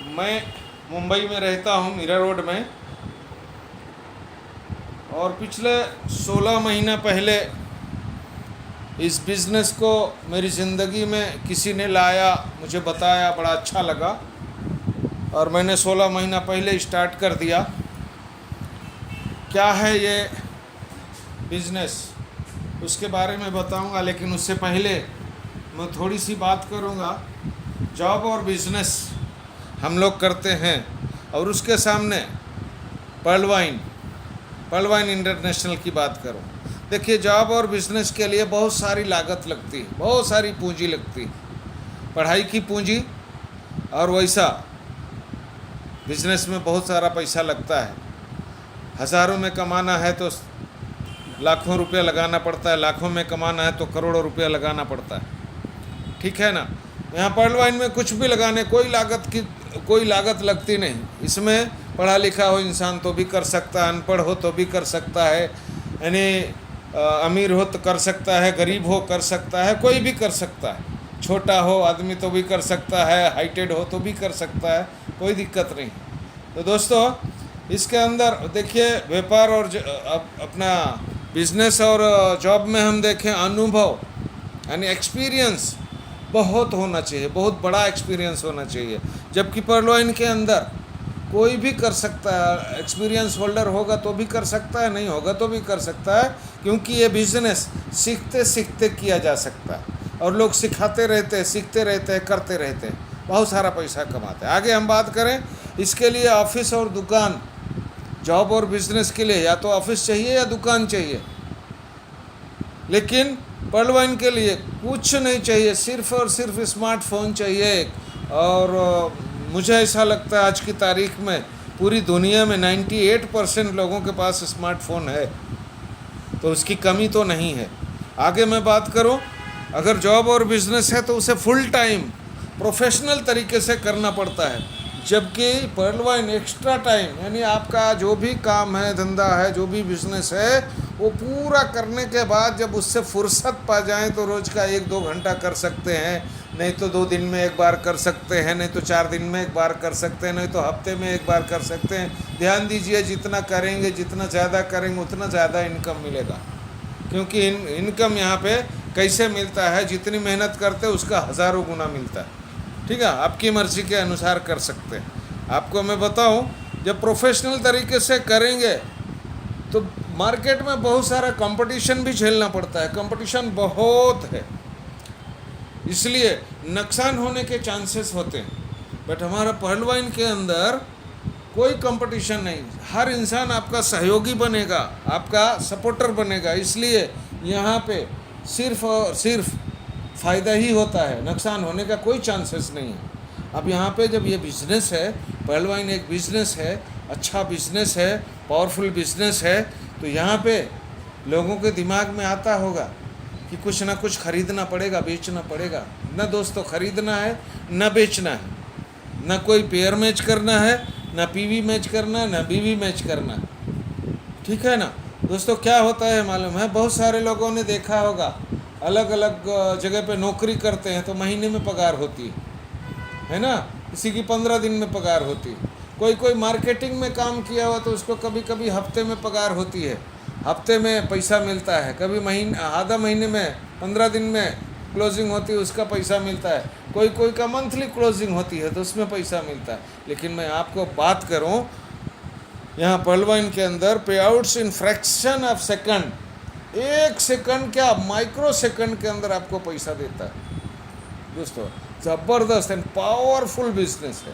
मैं मुंबई में रहता हूँ, मीरा रोड में। और पिछले 16 महीना पहले इस बिज़नेस को मेरी ज़िंदगी में किसी ने लाया, मुझे बताया, बड़ा अच्छा लगा और मैंने 16 महीना पहले स्टार्ट कर दिया। क्या है ये बिज़नेस, उसके बारे में बताऊंगा, लेकिन उससे पहले मैं थोड़ी सी बात करूंगा। जॉब और बिज़नेस हम लोग करते हैं और उसके सामने पर्ल वाइन इंटरनेशनल की बात करूं। देखिए, जॉब और बिज़नेस के लिए बहुत सारी लागत लगती है, बहुत सारी पूंजी लगती है, पढ़ाई की पूंजी। और वैसा बिज़नेस में बहुत सारा पैसा लगता है। हज़ारों में कमाना है तो लाखों रुपया लगाना पड़ता है, लाखों में कमाना है तो करोड़ों रुपया लगाना पड़ता है। ठीक है ना। यहाँ पर्ल वाइन में कुछ भी लगाने कोई लागत लगती नहीं। इसमें पढ़ा लिखा हो इंसान तो भी कर सकता है, अनपढ़ हो तो भी कर सकता है, यानी अमीर हो तो कर सकता है, गरीब हो कर सकता है, कोई भी कर सकता है। छोटा हो आदमी तो भी कर सकता है, हाइटेड हो तो भी कर सकता है, कोई दिक्कत नहीं। तो दोस्तों, इसके अंदर देखिए, व्यापार और अपना बिजनेस और जॉब में हम देखें, अनुभव यानी एक्सपीरियंस बहुत होना चाहिए, बहुत बड़ा एक्सपीरियंस होना चाहिए। जबकि पर्ल वाइन के अंदर कोई भी कर सकता है, एक्सपीरियंस होल्डर होगा तो भी कर सकता है, नहीं होगा तो भी कर सकता है, क्योंकि ये बिजनेस सीखते सीखते किया जा सकता है और लोग सिखाते रहते हैं, सीखते रहते हैं, करते रहते हैं, बहुत सारा पैसा कमाते हैं। आगे हम बात करें, इसके लिए ऑफिस और दुकान, जॉब और बिजनेस के लिए या तो ऑफिस चाहिए या दुकान चाहिए, लेकिन पर्ल वाइन के लिए कुछ नहीं चाहिए, सिर्फ और सिर्फ स्मार्टफोन चाहिए। और मुझे ऐसा लगता है आज की तारीख में पूरी दुनिया में 98% लोगों के पास स्मार्टफोन है, तो उसकी कमी तो नहीं है। आगे मैं बात करूं, अगर जॉब और बिजनेस है तो उसे फुल टाइम प्रोफेशनल तरीके से करना पड़ता है, जबकि पर्ल वाइन एक्स्ट्रा टाइम, यानी आपका जो भी काम है, धंधा है, जो भी बिजनेस है, वो पूरा करने के बाद जब उससे फुर्सत पा जाएं तो रोज़ का 1-2 घंटा कर सकते हैं, नहीं तो 2 दिन में एक बार कर सकते हैं, नहीं तो 4 दिन में एक बार कर सकते हैं, नहीं तो हफ्ते में एक बार कर सकते हैं। ध्यान दीजिए, जितना करेंगे, जितना ज़्यादा करेंगे, उतना ज़्यादा इनकम मिलेगा। क्योंकि इनकम यहाँ पे कैसे मिलता है, जितनी मेहनत करते हैं उसका हज़ारों गुना मिलता है। ठीक है, आपकी मर्ज़ी के अनुसार कर सकते हैं। आपको मैं बताऊं, जब प्रोफेशनल तरीके से करेंगे तो मार्केट में बहुत सारा कंपटीशन भी झेलना पड़ता है, कंपटीशन बहुत है, इसलिए नुकसान होने के चांसेस होते हैं। बट हमारा पर्ल वाइन के अंदर कोई कंपटीशन नहीं, हर इंसान आपका सहयोगी बनेगा, आपका सपोर्टर बनेगा, इसलिए यहाँ पे सिर्फ और सिर्फ फ़ायदा ही होता है, नुकसान होने का कोई चांसेस नहीं है। अब यहाँ पे जब ये बिज़नेस है, पर्ल वाइन एक बिज़नेस है, अच्छा बिज़नेस है, पावरफुल बिज़नेस है, तो यहाँ पे लोगों के दिमाग में आता होगा कि कुछ ना कुछ खरीदना पड़ेगा, बेचना पड़ेगा। न दोस्तों खरीदना है, न बेचना है, न कोई पेयर मैच करना है, न पीवी मैच करना है, न बीवी मैच करना है। ठीक है ना दोस्तों। क्या होता है मालूम है, बहुत सारे लोगों ने देखा होगा, अलग अलग जगह पे नौकरी करते हैं तो महीने में पगार होती है ना, किसी की 15 दिन में पगार होती है, कोई मार्केटिंग में काम किया हुआ तो उसको कभी कभी हफ्ते में पगार होती है, हफ्ते में पैसा मिलता है, कभी आधा महीने में, 15 दिन में क्लोजिंग होती है, उसका पैसा मिलता है, कोई का मंथली क्लोजिंग होती है तो उसमें पैसा मिलता है। लेकिन मैं आपको बात करूं, यहाँ पर्ल वाइन के अंदर पे outs in fraction of second, 1 second क्या, माइक्रो सेकंड के अंदर आपको पैसा देता है। दोस्तों, ज़बरदस्त एंड पावरफुल बिजनेस है।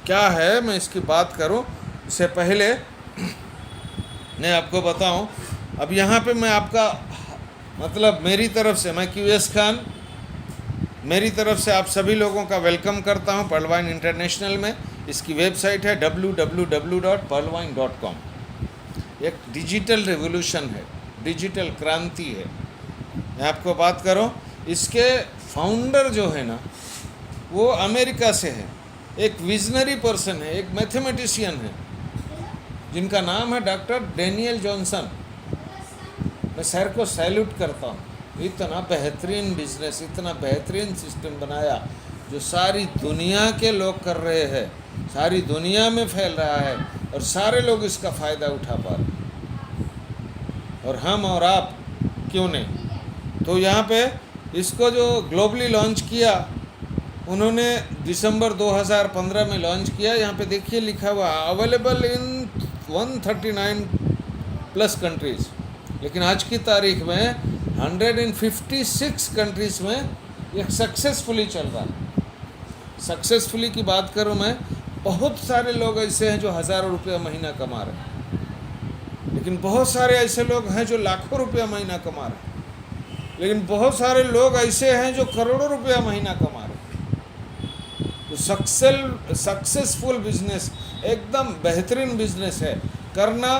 क्या है, मैं इसकी बात करूं इससे पहले मैं आपको बताऊं। अब यहाँ पे मैं आपका मतलब मेरी तरफ से, मैं QS खान, मेरी तरफ से आप सभी लोगों का वेलकम करता हूं पर्ल वाइन इंटरनेशनल में। इसकी वेबसाइट है www.pearlwine.com। एक डिजिटल रेवोल्यूशन है, डिजिटल क्रांति है। मैं आपको बात करूं, इसके फाउंडर जो है ना, वो अमेरिका से है, एक विजनरी पर्सन है, एक मैथमेटिशियन है, जिनका नाम है डॉक्टर डेनियल जॉनसन। मैं सर को सैल्यूट करता हूँ, इतना बेहतरीन बिजनेस, इतना बेहतरीन सिस्टम बनाया जो सारी दुनिया के लोग कर रहे हैं, सारी दुनिया में फैल रहा है और सारे लोग इसका फ़ायदा उठा पा रहे हैं, और हम और आप क्यों नहीं। तो यहाँ पे इसको जो ग्लोबली लॉन्च किया उन्होंने दिसंबर 2015 में लॉन्च किया। यहाँ पे देखिए लिखा हुआ अवेलेबल इन 139 प्लस कंट्रीज़, लेकिन आज की तारीख में 156 कंट्रीज़ में ये सक्सेसफुली चल रहा है। सक्सेसफुली की बात करूँ मैं, बहुत सारे लोग ऐसे हैं जो हज़ारों रुपया महीना कमा रहे हैं, लेकिन बहुत सारे ऐसे लोग हैं जो लाखों रुपया महीना कमा रहे हैं, लेकिन बहुत सारे लोग ऐसे हैं जो करोड़ों रुपया महीना कमा रहे हैं। तो सक्सेसफुल बिजनेस एकदम बेहतरीन बिजनेस है। करना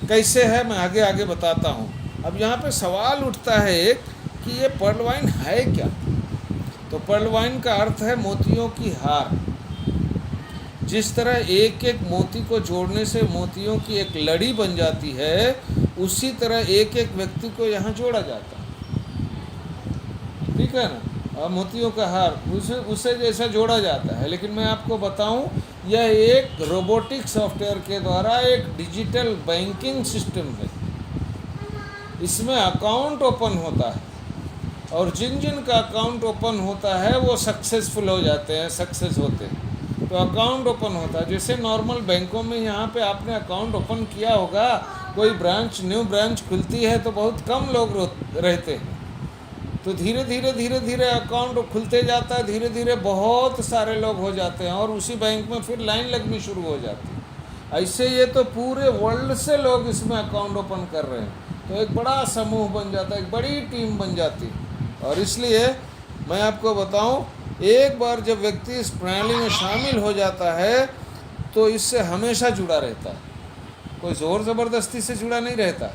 कैसे है मैं आगे आगे बताता हूँ। अब यहाँ पे सवाल उठता है एक कि ये पर्ल वाइन है क्या। तो पर्ल वाइन का अर्थ है मोतियों की हार। जिस तरह एक एक मोती को जोड़ने से मोतियों की एक लड़ी बन जाती है, उसी तरह एक एक व्यक्ति को यहाँ जोड़ा जाता है, ठीक है ना। और मोतियों का हार उसे जैसा जोड़ा जाता है। लेकिन मैं आपको बताऊं, यह एक रोबोटिक सॉफ्टवेयर के द्वारा एक डिजिटल बैंकिंग सिस्टम है। इसमें अकाउंट ओपन होता है और जिन जिन का अकाउंट ओपन होता है वो सक्सेसफुल हो जाते हैं, सक्सेस होते हैं। तो अकाउंट ओपन होता है जैसे नॉर्मल बैंकों में यहाँ पे आपने अकाउंट ओपन किया होगा, कोई न्यू ब्रांच खुलती है तो बहुत कम लोग रहते हैं। तो धीरे धीरे अकाउंट खुलते जाता है, धीरे धीरे बहुत सारे लोग हो जाते हैं और उसी बैंक में फिर लाइन लगनी शुरू हो जाती है। ऐसे ये तो पूरे वर्ल्ड से लोग इसमें अकाउंट ओपन कर रहे हैं, तो एक बड़ा समूह बन जाता है, एक बड़ी टीम बन जाती है। और इसलिए मैं आपको बताऊं, एक बार जब व्यक्ति इस प्रणाली में शामिल हो जाता है तो इससे हमेशा जुड़ा रहता है, कोई ज़ोर ज़बरदस्ती से जुड़ा नहीं रहता।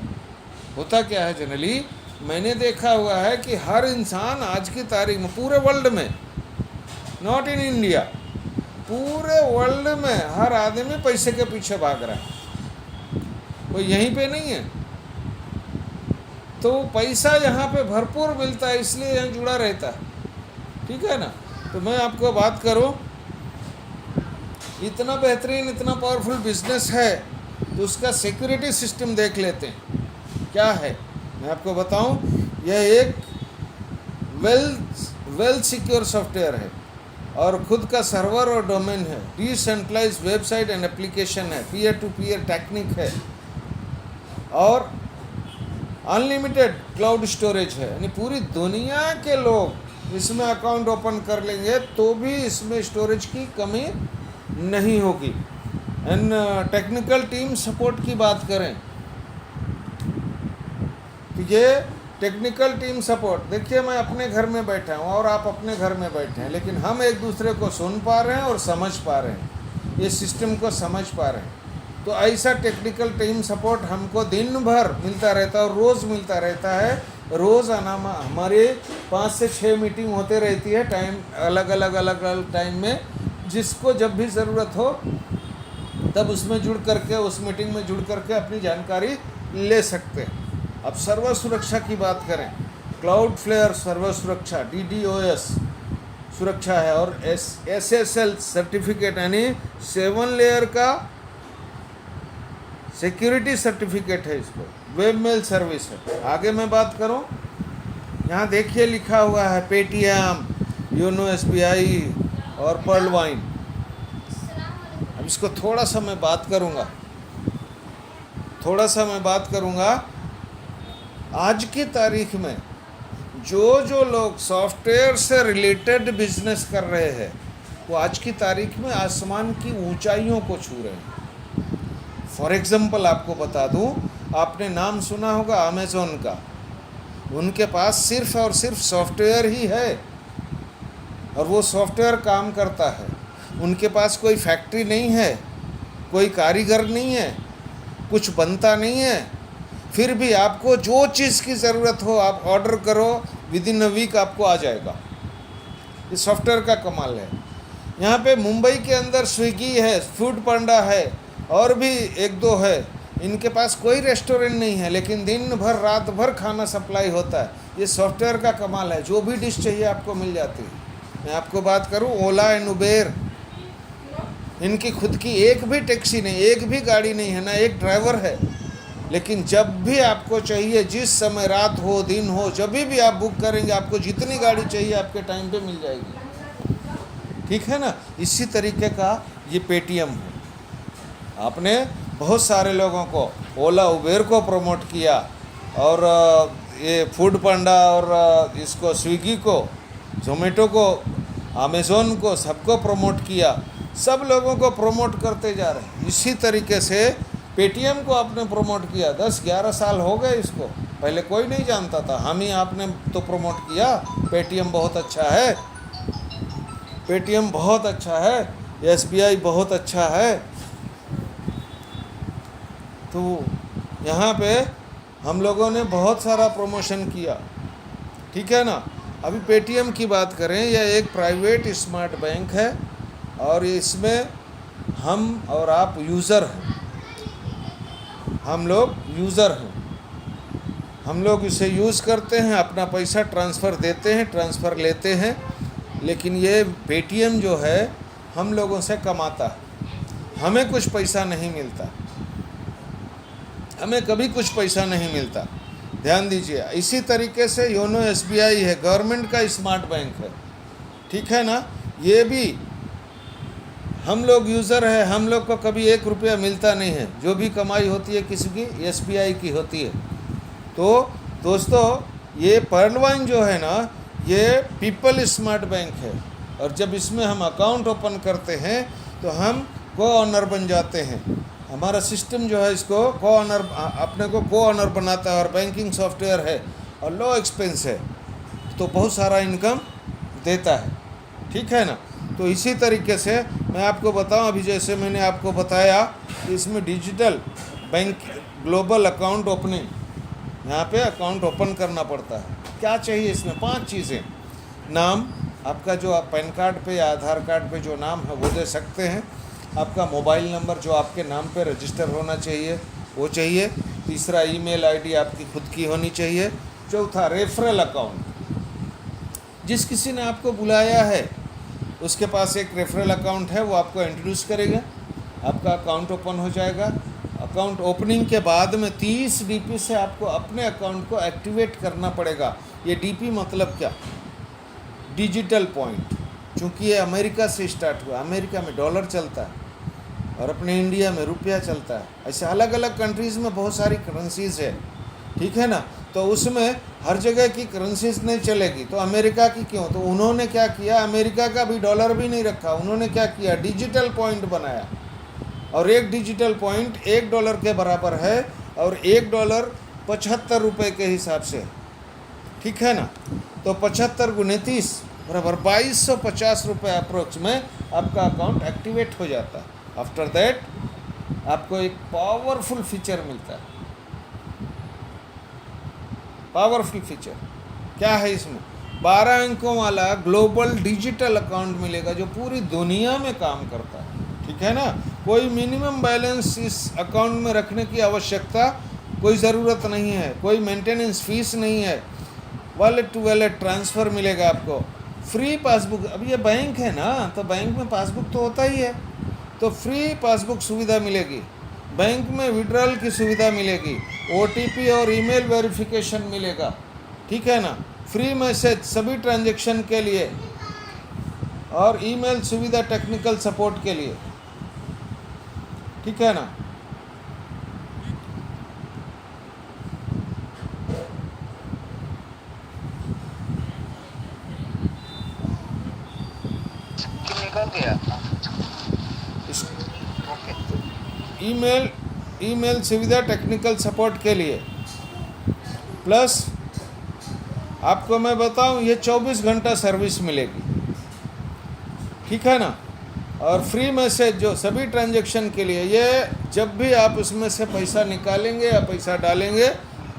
होता क्या है जनरली, मैंने देखा हुआ है कि हर इंसान आज की तारीख में पूरे वर्ल्ड में, नॉट इन इंडिया, पूरे वर्ल्ड में हर आदमी पैसे के पीछे भाग रहा है, कोई यहीं पे नहीं है। तो पैसा यहाँ पे भरपूर मिलता है, इसलिए यहाँ जुड़ा रहता है, ठीक है ना। तो मैं आपको बात करूँ, इतना बेहतरीन इतना पावरफुल बिजनेस है तो उसका सिक्योरिटी सिस्टम देख लेते हैं क्या है। मैं आपको बताऊं, यह एक वेल सिक्योर सॉफ्टवेयर है और खुद का सर्वर और डोमेन है, डिसेंट्रलाइज वेबसाइट एंड एप्लीकेशन है, पीयर टू पीयर टेक्निक है और अनलिमिटेड क्लाउड स्टोरेज है। यानी पूरी दुनिया के लोग इसमें अकाउंट ओपन कर लेंगे तो भी इसमें स्टोरेज की कमी नहीं होगी। एंड टेक्निकल टीम सपोर्ट की बात करें तो ये टेक्निकल टीम सपोर्ट, देखिए मैं अपने घर में बैठा हूँ और आप अपने घर में बैठे हैं, लेकिन हम एक दूसरे को सुन पा रहे हैं और समझ पा रहे हैं, ये सिस्टम को समझ पा रहे हैं। तो ऐसा टेक्निकल टीम सपोर्ट हमको दिन भर मिलता रहता है और रोज़ मिलता रहता है। रोज़ाना हमारे 5 से 6 मीटिंग होते रहती है, टाइम अलग अलग टाइम में, जिसको जब भी ज़रूरत हो तब उसमें जुड़ करके, उस मीटिंग में जुड़ करके अपनी जानकारी ले सकते हैं। अब सर्वर सुरक्षा की बात करें, क्लाउडफ्लेयर सर्वर सुरक्षा DDoS सुरक्षा है और SSL सर्टिफिकेट यानी 7 लेयर का सिक्योरिटी सर्टिफिकेट है, इसको वेब मेल सर्विस है। आगे मैं बात करूं, यहाँ देखिए लिखा हुआ है पेटीएम, योनो SBI और पर्ल वाइन। अब इसको थोड़ा सा मैं बात करूँगा। आज की तारीख में जो लोग सॉफ्टवेयर से रिलेटेड बिजनेस कर रहे हैं वो आज की तारीख में आसमान की ऊंचाइयों को छू रहे हैं। फॉर एग्जांपल आपको बता दूं, आपने नाम सुना होगा अमेज़ॉन का। उनके पास सिर्फ और सिर्फ सॉफ्टवेयर ही है और वो सॉफ्टवेयर काम करता है। उनके पास कोई फैक्ट्री नहीं है, कोई कारीगर नहीं है, कुछ बनता नहीं है, फिर भी आपको जो चीज़ की ज़रूरत हो आप ऑर्डर करो, विद इन अ वीक आपको आ जाएगा। ये सॉफ्टवेयर का कमाल है। यहाँ पे मुंबई के अंदर स्विगी है, फूड पांडा है और भी एक दो है। इनके पास कोई रेस्टोरेंट नहीं है, लेकिन दिन भर रात भर खाना सप्लाई होता है। ये सॉफ्टवेयर का कमाल है, जो भी डिश चाहिए आपको मिल जाती है। मैं आपको बात करूँ ओला एंड उबेर, इनकी खुद की एक भी टैक्सी नहीं, एक भी गाड़ी नहीं है, ना एक ड्राइवर है। लेकिन जब भी आपको चाहिए, जिस समय, रात हो दिन हो, जब भी आप बुक करेंगे, आपको जितनी गाड़ी चाहिए आपके टाइम पे मिल जाएगी। ठीक है ना। इसी तरीके का ये पेटीएम है। आपने बहुत सारे लोगों को, ओला उबेर को प्रमोट किया, और ये फूड पांडा, और इसको स्विगी को, जोमेटो को, अमेज़ोन को, सबको प्रमोट किया। सब लोगों को प्रमोट करते जा रहे हैं। इसी तरीके से पेटीएम को आपने प्रमोट किया। 10-11 साल हो गए इसको, पहले कोई नहीं जानता था, हम ही आपने तो प्रमोट किया। पेटीएम बहुत अच्छा है, पेटीएम बहुत अच्छा है, एसबीआई बहुत अच्छा है। तो यहाँ पे हम लोगों ने बहुत सारा प्रमोशन किया। ठीक है ना। अभी पेटीएम की बात करें, यह एक प्राइवेट स्मार्ट बैंक है, और इसमें हम और आप यूज़र हैं। हम लोग यूज़र हैं, हम लोग इसे यूज़ करते हैं, अपना पैसा ट्रांसफ़र देते हैं, ट्रांसफ़र लेते हैं। लेकिन ये पेटीएम जो है हम लोगों से कमाता है, हमें कुछ पैसा नहीं मिलता, हमें कभी कुछ पैसा नहीं मिलता। ध्यान दीजिए। इसी तरीके से योनो एसबीआई है, गवर्नमेंट का स्मार्ट बैंक है। ठीक है ना। ये भी हम लोग यूज़र है, हम लोग को कभी 1 रुपया मिलता नहीं है। जो भी कमाई होती है किसी की, एसबीआई की होती है। तो दोस्तों, ये पर्लवाइन जो है ना, ये पीपल स्मार्ट बैंक है, और जब इसमें हम अकाउंट ओपन करते हैं तो हम को ऑनर बन जाते हैं। हमारा सिस्टम जो है इसको को ऑनर, अपने को को ऑनर बनाता है, और बैंकिंग सॉफ्टवेयर है, और लो एक्सपेंस है, तो बहुत सारा इनकम देता है। ठीक है ना। तो इसी तरीके से मैं आपको बताऊं, अभी जैसे मैंने आपको बताया कि इसमें digital bank global account opening, यहाँ पे अकाउंट ओपन करना पड़ता है। क्या चाहिए इसमें? 5 चीज़ें। नाम, आपका जो आप पैन कार्ड पे या आधार कार्ड पे जो नाम है वो दे सकते हैं। आपका मोबाइल नंबर जो आपके नाम पे रजिस्टर होना चाहिए वो चाहिए। तीसरा, ईमेल आईडी आपकी खुद की होनी चाहिए। चौथा, रेफरल अकाउंट, जिस किसी ने आपको बुलाया है उसके पास एक रेफरल अकाउंट है, वो आपको इंट्रोड्यूस करेगा, आपका अकाउंट ओपन हो जाएगा। अकाउंट ओपनिंग के बाद में 30 डीपी से आपको अपने अकाउंट को एक्टिवेट करना पड़ेगा। ये डीपी मतलब क्या? Digital point. चूँकि ये अमेरिका से स्टार्ट हुआ, अमेरिका में डॉलर चलता है और अपने इंडिया में रुपया चलता है। ऐसे अलग अलग कंट्रीज़ में बहुत सारी करेंसीज़ है। ठीक है ना। तो उसमें हर जगह की करेंसीज नहीं चलेगी, तो अमेरिका की क्यों? तो उन्होंने क्या किया, अमेरिका का भी डॉलर भी नहीं रखा, उन्होंने क्या किया, डिजिटल पॉइंट बनाया। और एक डिजिटल पॉइंट $1 के बराबर है, और $1 75 रुपये के हिसाब से। ठीक है ना। तो 75 × 30 बराबर 2250 रुपये अप्रोक्स में आपका अकाउंट एक्टिवेट हो जाता है। आफ्टर दैट आपको एक पावरफुल फीचर मिलता है। पावरफुल फीचर क्या है इसमें? 12 अंकों वाला ग्लोबल डिजिटल अकाउंट मिलेगा जो पूरी दुनिया में काम करता है। ठीक है ना। कोई मिनिमम बैलेंस इस अकाउंट में रखने की आवश्यकता, कोई ज़रूरत नहीं है, कोई मेंटेनेंस फीस नहीं है। वॉलेट टू वॉलेट ट्रांसफ़र मिलेगा आपको। फ्री पासबुक, अब ये बैंक है ना, तो बैंक में पासबुक तो होता ही है, तो फ्री पासबुक सुविधा मिलेगी। बैंक में विड्रॉल की सुविधा मिलेगी, ओटीपी और ईमेल वेरिफिकेशन मिलेगा। ठीक है ना। फ्री मैसेज सभी ट्रांजैक्शन के लिए, और ईमेल सुविधा टेक्निकल सपोर्ट के लिए। ठीक है ना। निकल गया। ईमेल सुविधा टेक्निकल सपोर्ट के लिए, प्लस आपको मैं बताऊं ये 24 घंटा सर्विस मिलेगी। ठीक है ना। और फ्री मैसेज जो सभी ट्रांजैक्शन के लिए, ये जब भी आप उसमें से पैसा निकालेंगे या पैसा डालेंगे,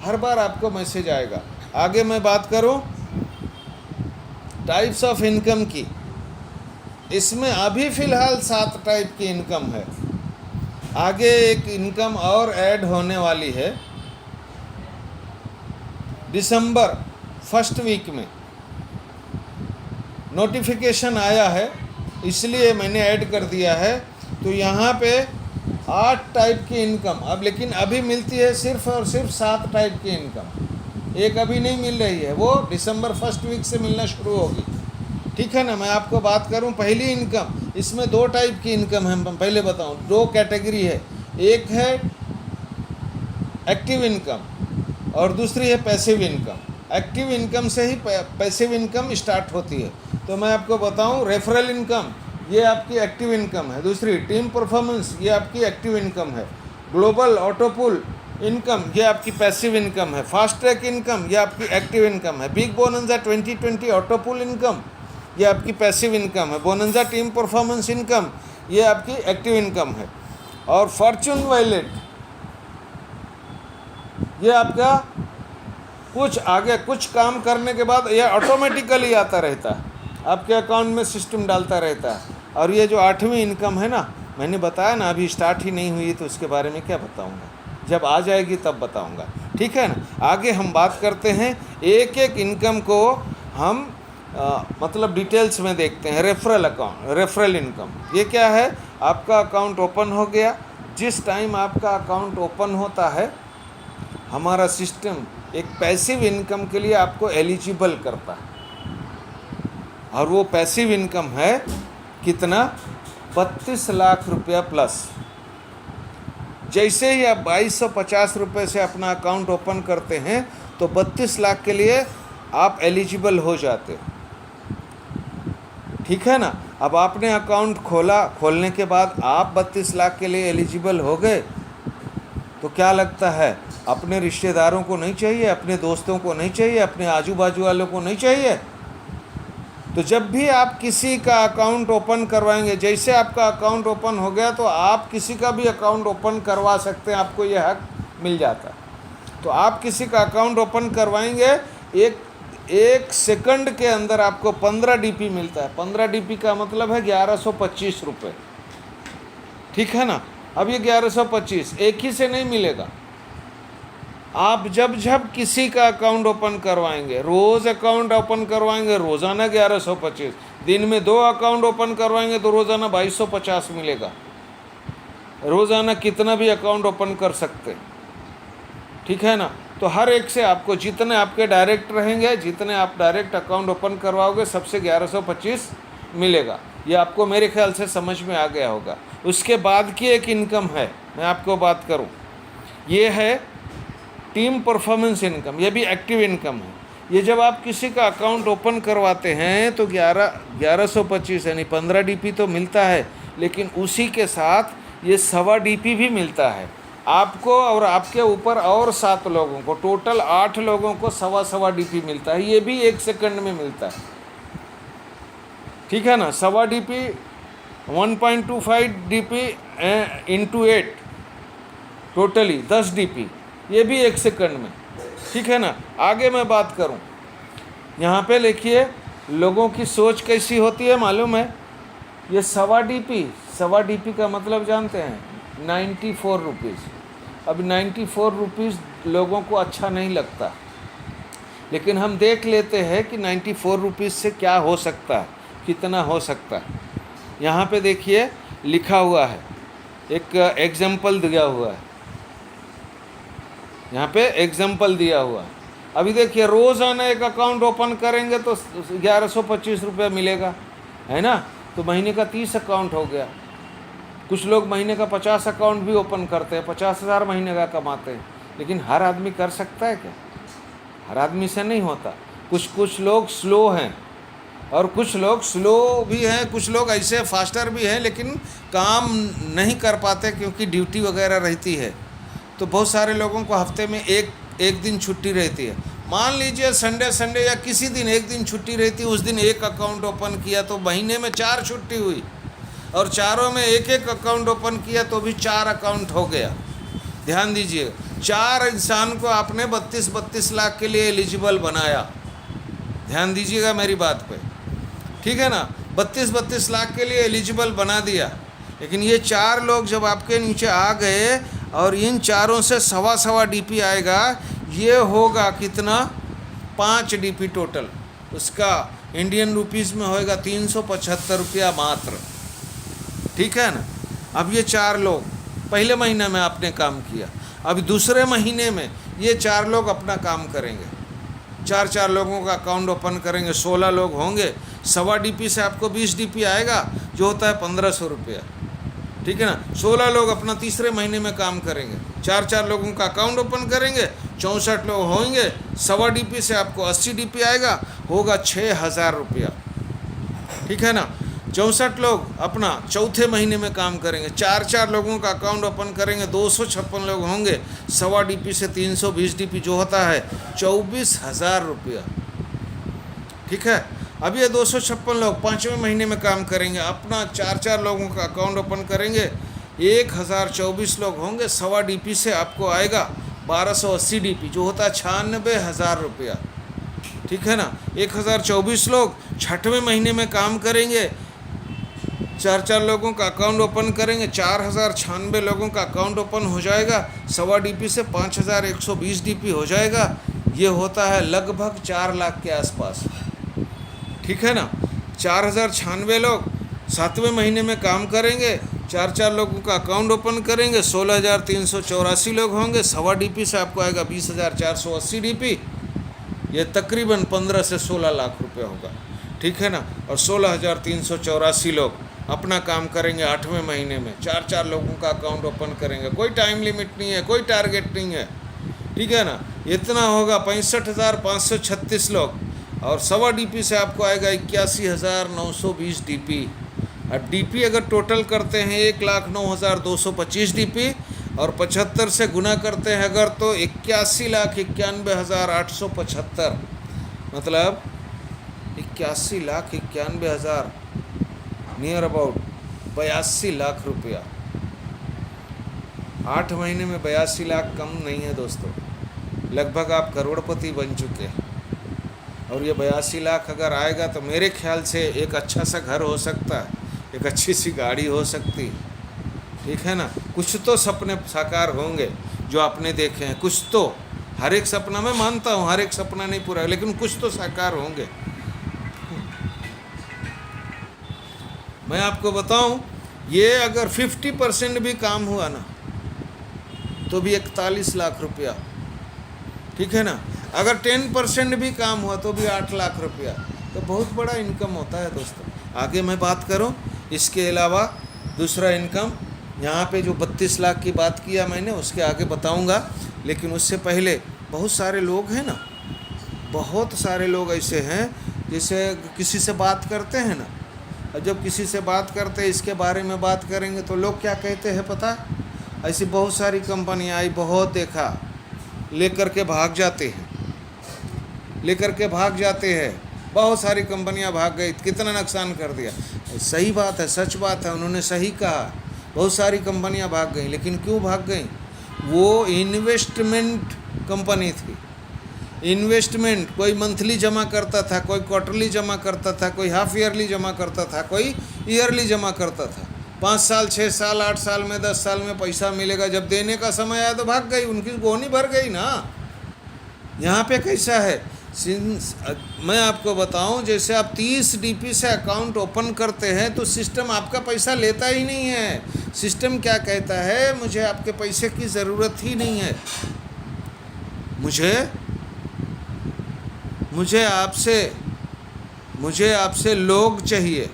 हर बार आपको मैसेज आएगा। आगे मैं बात करूं टाइप्स ऑफ इनकम की, इसमें अभी फ़िलहाल 7 टाइप की इनकम है। आगे एक इनकम और ऐड होने वाली है दिसंबर फर्स्ट वीक में। नोटिफिकेशन आया है इसलिए मैंने ऐड कर दिया है। तो यहाँ पे 8 टाइप की इनकम, अब लेकिन अभी मिलती है सिर्फ और सिर्फ 7 टाइप की इनकम। एक अभी नहीं मिल रही है, वो दिसंबर फर्स्ट वीक से मिलना शुरू होगी। ठीक है ना। मैं आपको बात करूं पहली इनकम, इसमें 2 टाइप की इनकम है। मैं पहले बताऊं, 2 कैटेगरी है, एक है एक्टिव इनकम और दूसरी है पैसिव इनकम। एक्टिव इनकम से ही पैसिव इनकम स्टार्ट होती है। तो मैं आपको बताऊं, रेफरल इनकम ये आपकी एक्टिव इनकम है, दूसरी टीम परफॉर्मेंस ये आपकी एक्टिव इनकम है, ग्लोबल ऑटोपुल इनकम ये आपकी पैसिव इनकम है, फास्ट ट्रैक इनकम ये आपकी एक्टिव इनकम है, बिग बोनंजा 2020 ऑटोपुल इनकम ये आपकी पैसिव इनकम है, बोनंजा टीम परफॉर्मेंस इनकम ये आपकी एक्टिव इनकम है, और फॉर्च्यून वॉलेट ये आपका कुछ आगे कुछ काम करने के बाद ये ऑटोमेटिकली आता रहता है, आपके अकाउंट में सिस्टम डालता रहता है। और ये जो 8वीं इनकम है ना, मैंने बताया ना अभी स्टार्ट ही नहीं हुई, तो उसके बारे में क्या बताऊंगा, जब आ जाएगी तब बताऊंगा। ठीक है ना। आगे हम बात करते हैं, एक एक इनकम को हम मतलब डिटेल्स में देखते हैं। रेफरल अकाउंट, रेफरल इनकम ये क्या है, आपका अकाउंट ओपन हो गया, जिस टाइम आपका अकाउंट ओपन होता है हमारा सिस्टम एक पैसिव इनकम के लिए आपको एलिजिबल करता है, और वो पैसिव इनकम है कितना, 32 लाख रुपया प्लस। जैसे ही आप 2250 रुपये से अपना अकाउंट ओपन करते हैं तो 32 लाख के लिए आप एलिजिबल हो जाते हो। ठीक है ना। अब आपने अकाउंट खोलने के बाद आप 32 लाख के लिए एलिजिबल हो गए, तो क्या लगता है, अपने रिश्तेदारों को नहीं चाहिए, अपने दोस्तों को नहीं चाहिए, अपने आजू बाजू वालों को नहीं चाहिए? तो जब भी आप किसी का अकाउंट ओपन करवाएंगे, जैसे आपका अकाउंट ओपन हो गया तो आप किसी का भी अकाउंट ओपन करवा सकते हैं, आपको यह हक मिल जाता है। तो आप किसी का अकाउंट ओपन करवाएंगे, एक सेकंड के अंदर आपको 15 DP मिलता है। 15 DP का मतलब है 1125 रुपये। ठीक है ना। अब ये 1125 एक ही से नहीं मिलेगा, आप जब जब किसी का अकाउंट ओपन करवाएंगे, रोज़ अकाउंट ओपन करवाएंगे, रोज़ाना 1125, दिन में 2 अकाउंट ओपन करवाएंगे तो रोज़ाना 2250 मिलेगा। रोज़ाना कितना भी अकाउंट ओपन कर सकते। ठीक है ना। तो हर एक से आपको जितने आपके डायरेक्ट रहेंगे, जितने आप डायरेक्ट अकाउंट ओपन करवाओगे, सबसे 1125 मिलेगा। ये आपको मेरे ख्याल से समझ में आ गया होगा। उसके बाद की एक इनकम है, मैं आपको बात करूं, ये है टीम परफॉर्मेंस इनकम। ये भी एक्टिव इनकम है। ये जब आप किसी का अकाउंट ओपन करवाते हैं तो 1125 यानी 15 DP तो मिलता है, लेकिन उसी के साथ ये 1.25 DP भी मिलता है आपको, और आपके ऊपर और 7 लोगों को, टोटल 8 लोगों को 1.25 DP मिलता है। ये भी 1 सेकंड में मिलता है। ठीक है ना। 1.25 DP 1.25 DP into 8 totally 10 DP, ये भी 1 सेकंड में। ठीक है ना। आगे मैं बात करूं, यहाँ पे लिखिए लोगों की सोच कैसी होती है मालूम है। ये 1.25 DP का मतलब जानते हैं, 94 रुपीज़। अब 94 रुपीज़ लोगों को अच्छा नहीं लगता, लेकिन हम देख लेते हैं कि 94 रुपीज़ से क्या हो सकता है, कितना हो सकता है। यहाँ पे देखिए लिखा हुआ है, एक एग्जाम्पल दिया हुआ है, यहाँ पे एग्जाम्पल दिया हुआ है। अभी देखिए रोज़ाना एक अकाउंट ओपन करेंगे तो 1125 रुपये मिलेगा, है ना। तो महीने का 30 अकाउंट हो गया। कुछ लोग महीने का 50 अकाउंट भी ओपन करते हैं, 50,000 महीने का कमाते हैं। लेकिन हर आदमी कर सकता है क्या? हर आदमी से नहीं होता। कुछ लोग स्लो हैं और कुछ लोग स्लो भी हैं, कुछ लोग ऐसे फास्टर भी हैं, लेकिन काम नहीं कर पाते क्योंकि ड्यूटी वगैरह रहती है। तो बहुत सारे लोगों को हफ्ते में एक दिन छुट्टी रहती है। मान लीजिए संडे या किसी दिन एक दिन छुट्टी रहती है, उस दिन एक अकाउंट ओपन किया तो महीने में 4 छुट्टी हुई, और चारों में एक अकाउंट ओपन किया तो भी 4 अकाउंट हो गया। ध्यान दीजिए, 4 इंसान को आपने 32 लाख के लिए एलिजिबल बनाया। ध्यान दीजिएगा मेरी बात पे। ठीक है ना। 32 लाख के लिए एलिजिबल बना दिया, लेकिन ये 4 लोग जब आपके नीचे आ गए और इन चारों से 1.25 DP आएगा, ये होगा कितना, 5 DP टोटल। उसका इंडियन रुपीज़ में होएगा 375 रुपया मात्र। ठीक है ना। अब ये 4 लोग पहले महीने में आपने काम किया, अभी दूसरे महीने में ये 4 लोग अपना काम करेंगे, 4 लोगों का अकाउंट ओपन करेंगे, 16 लोग होंगे, सवा DP से आपको 20 DP आएगा जो होता है 1500 रुपया, ठीक है ना। 16 लोग अपना तीसरे महीने में काम करेंगे, 4 लोगों का अकाउंट ओपन करेंगे, 64 लोग होंगे, सवा DP से आपको 80 DP आएगा, होगा 6000 रुपया, ठीक है ना। 64 लोग अपना चौथे महीने में काम करेंगे, 4 लोगों का अकाउंट ओपन करेंगे, 256 लोग होंगे, सवा DP से 320 DP जो होता है 24,000 रुपया, ठीक है। अब ये 256 लोग 5वें महीने में काम करेंगे, अपना 4 लोगों का अकाउंट ओपन करेंगे, 1024 लोग होंगे, सवा DP से आपको आएगा 1280 DP जो होता है 96,000 रुपया, ठीक है ना। 1024 लोग 6वें महीने में काम करेंगे, 4 लोगों का अकाउंट ओपन करेंगे, 4096 लोगों का अकाउंट ओपन हो जाएगा, सवा DP से 5120 DP हो जाएगा, ये होता है लगभग 4 लाख के आसपास, ठीक है ना। 4096 लोग 7वें महीने में काम करेंगे, 4 लोगों का अकाउंट ओपन करेंगे, 16,384 लोग होंगे, सवा DP से आपको आएगा 20,480 DP, ये तकरीबन 15 से 16 लाख रुपए होगा, ठीक है ना। और 16,384 लोग अपना काम करेंगे 8वें महीने में, 4 लोगों का अकाउंट ओपन करेंगे, कोई टाइम लिमिट नहीं है, कोई टारगेट नहीं है, ठीक है ना। इतना होगा 65,536 लोग, और सवा DP से आपको आएगा 81,920 DP। अब DP अगर टोटल करते हैं 1,09,225 DP और 75 से गुना करते हैं अगर तो 81,91,875, मतलब 81,91,000 नियर अबाउट 82 लाख रुपया। 8 महीने में 82 लाख कम नहीं है दोस्तों, लगभग आप करोड़पति बन चुके हैं। और ये 82 लाख अगर आएगा तो मेरे ख्याल से एक अच्छा सा घर हो सकता है, एक अच्छी सी गाड़ी हो सकती, ठीक है ना। कुछ तो सपने साकार होंगे जो आपने देखे हैं, कुछ तो, हर एक सपना मैं मानता हूँ, हर एक सपना नहीं पूरा, लेकिन कुछ तो साकार होंगे। मैं आपको बताऊं, ये अगर 50% भी काम हुआ ना तो भी 41 लाख रुपया, ठीक है ना। अगर 10% भी काम हुआ तो भी 8 लाख रुपया, तो बहुत बड़ा इनकम होता है दोस्तों। आगे मैं बात करूं, इसके अलावा दूसरा इनकम, यहाँ पे जो 32 लाख की बात किया मैंने, उसके आगे बताऊंगा, लेकिन उससे पहले बहुत सारे लोग हैं ना, बहुत सारे लोग ऐसे हैं जैसे किसी से बात करते हैं ना, और जब किसी से बात करते हैं इसके बारे में बात करेंगे तो लोग क्या कहते हैं पता है, ऐसी बहुत सारी कंपनियाँ आई, बहुत देखा, लेकर के भाग जाते हैं, लेकर के भाग जाते हैं, बहुत सारी कंपनियां भाग गई, कितना नुकसान कर दिया। सही बात है, सच बात है, उन्होंने सही कहा, बहुत सारी कंपनियां भाग गई, लेकिन क्यों भाग गई? वो इन्वेस्टमेंट कंपनी थी, इन्वेस्टमेंट, कोई मंथली जमा करता था, कोई क्वार्टरली जमा करता था, कोई हाफ ईयरली जमा करता था, कोई ईयरली जमा करता था। 5 साल 6 साल 8 साल में 10 साल में पैसा मिलेगा, जब देने का समय आया तो भाग गई, उनकी गोनी भर गई ना। यहाँ पे कैसा है, मैं आपको बताऊं, जैसे आप 30 DP से अकाउंट ओपन करते हैं तो सिस्टम आपका पैसा लेता ही नहीं है। सिस्टम क्या कहता है, मुझे आपके पैसे की ज़रूरत ही नहीं है, मुझे आपसे लोग चाहिए,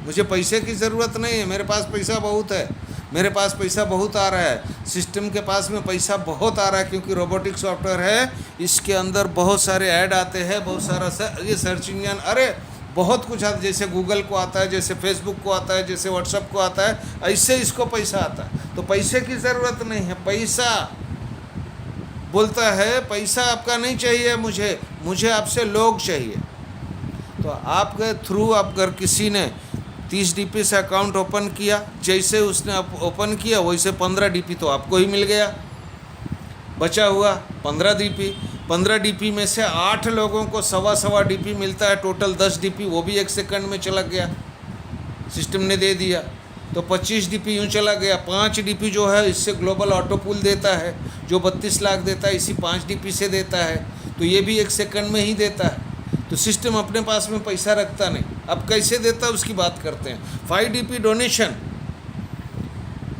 मुझे पैसे की ज़रूरत नहीं है, मेरे पास पैसा बहुत है, मेरे पास पैसा बहुत आ रहा है, सिस्टम के पास में पैसा बहुत आ रहा है, क्योंकि रोबोटिक सॉफ्टवेयर है, इसके अंदर बहुत सारे ऐड आते हैं, बहुत सारा ये सर्च इंजन, अरे बहुत कुछ आता है, जैसे गूगल को आता है, जैसे फेसबुक को आता है, जैसे व्हाट्सएप को आता है, ऐसे इसको पैसा आता है। तो पैसे की ज़रूरत नहीं है, पैसा बोलता है पैसा आपका नहीं चाहिए, मुझे आपसे लोग चाहिए। तो आपके थ्रू अगर किसी ने 30 DP से अकाउंट ओपन किया, जैसे उसने ओपन किया वैसे 15 DP तो आपको ही मिल गया, बचा हुआ 15 DP में से 8 लोगों को सवा DP मिलता है, टोटल 10 DP, वो भी 1 सेकंड में चला गया, सिस्टम ने दे दिया, तो 25 DP यूँ चला गया। 5 DP जो है इससे ग्लोबल ऑटो पूल देता है, जो 32 लाख देता है, इसी 5 DP से देता है, तो ये भी 1 सेकंड में ही देता है। तो सिस्टम अपने पास में पैसा रखता नहीं। अब कैसे देता है उसकी बात करते हैं। 5 DP डोनेशन,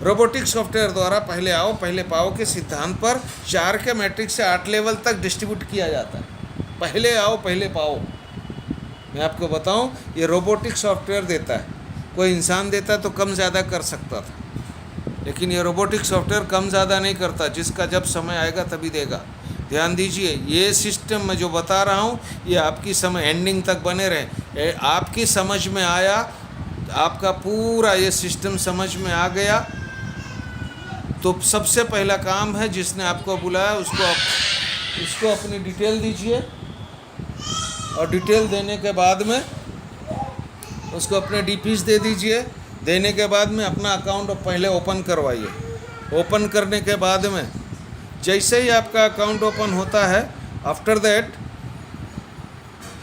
रोबोटिक सॉफ्टवेयर द्वारा पहले आओ पहले पाओ के सिद्धांत पर 4 के मैट्रिक्स से 8 लेवल तक डिस्ट्रीब्यूट किया जाता है। पहले आओ पहले पाओ, मैं आपको बताऊं, ये रोबोटिक सॉफ्टवेयर देता है। कोई इंसान देता तो कम ज़्यादा कर सकता था, लेकिन ये रोबोटिक सॉफ्टवेयर कम ज़्यादा नहीं करता, जिसका जब समय आएगा तभी देगा। ध्यान दीजिए, ये सिस्टम मैं जो बता रहा हूँ ये आपकी समय एंडिंग तक बने रहे। आपकी समझ में आया, आपका पूरा ये सिस्टम समझ में आ गया, तो सबसे पहला काम है जिसने आपको बुलाया उसको अपनी डिटेल दीजिए, और डिटेल देने के बाद में उसको अपने डीपीज दे दीजिए। देने के बाद में अपना अकाउंट पहले ओपन करवाइए। ओपन करने के बाद में जैसे ही आपका अकाउंट ओपन होता है, आफ्टर दैट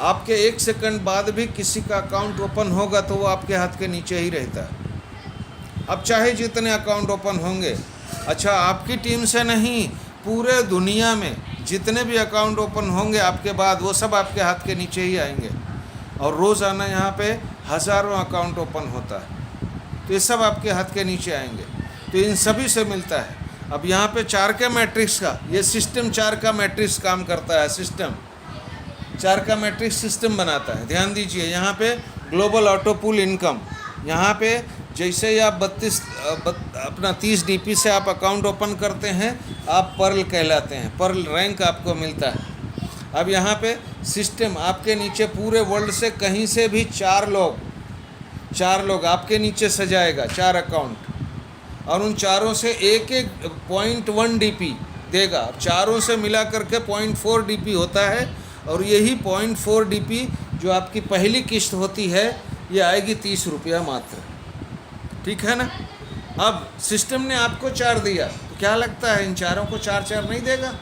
आपके 1 सेकंड बाद भी किसी का अकाउंट ओपन होगा तो वो आपके हाथ के नीचे ही रहता है। अब चाहे जितने अकाउंट ओपन होंगे, अच्छा आपकी टीम से नहीं, पूरे दुनिया में जितने भी अकाउंट ओपन होंगे आपके बाद, वो सब आपके हाथ के नीचे ही आएंगे। और रोज़ाना यहाँ पे हज़ारों अकाउंट ओपन होता है, तो ये सब आपके हाथ के नीचे आएंगे, तो इन सभी से मिलता है। अब यहाँ पे 4 के मैट्रिक्स का ये सिस्टम 4 का मैट्रिक्स काम करता है। सिस्टम 4 का मैट्रिक्स सिस्टम बनाता है। ध्यान दीजिए, यहाँ पे ग्लोबल ऑटो पूल इनकम, यहाँ पे जैसे ही आप 30 डीपी से आप अकाउंट ओपन करते हैं, आप पर्ल कहलाते हैं, पर्ल रैंक आपको मिलता है। अब यहाँ पे सिस्टम आपके नीचे पूरे वर्ल्ड से कहीं से भी 4 लोग आपके नीचे सजाएगा, 4 अकाउंट, और उन चारों से एक 0.1 डीपी देगा। चारों से मिला करके 0.4 डीपी होता है, और यही 0.4 डीपी जो आपकी पहली किस्त होती है, ये आएगी 30 रुपया मात्र। ठीक है ना। अब सिस्टम ने आपको 4 दिया, तो क्या लगता है इन चारों को 4 नहीं देगा?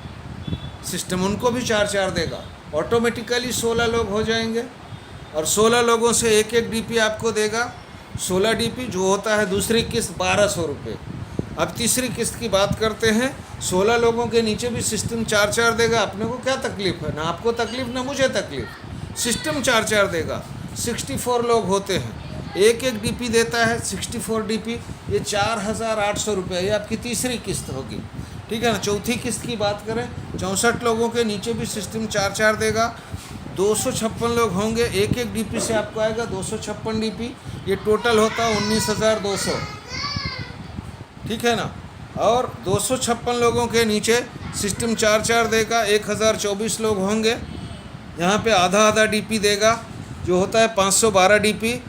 सिस्टम उनको भी 4 देगा। ऑटोमेटिकली 16 लोग हो जाएंगे, और 16 लोगों से एक डीपी आपको देगा। 16 डीपी जो होता है दूसरी किस्त 1200 रुपये। अब तीसरी किस्त की बात करते हैं। 16 लोगों के नीचे भी सिस्टम 4 देगा। अपने को क्या तकलीफ़ है? ना आपको तकलीफ़ ना मुझे तकलीफ़। सिस्टम 4 देगा। 64 लोग होते हैं, एक डीपी देता है। 64 डीपी, ये 4800 रुपये, ये आपकी तीसरी किस्त होगी। ठीक है ना। चौथी किस्त की बात करें, 64 लोगों के नीचे भी सिस्टम 4 देगा। 256 लोग होंगे, एक डीपी से आपको आएगा 256 डीपी। ये टोटल होता है 19,200। ठीक है ना। और 256 लोगों के नीचे सिस्टम 4 देगा। 1024 लोग होंगे, यहाँ पे आधा डीपी देगा, जो होता है 512 डीपी।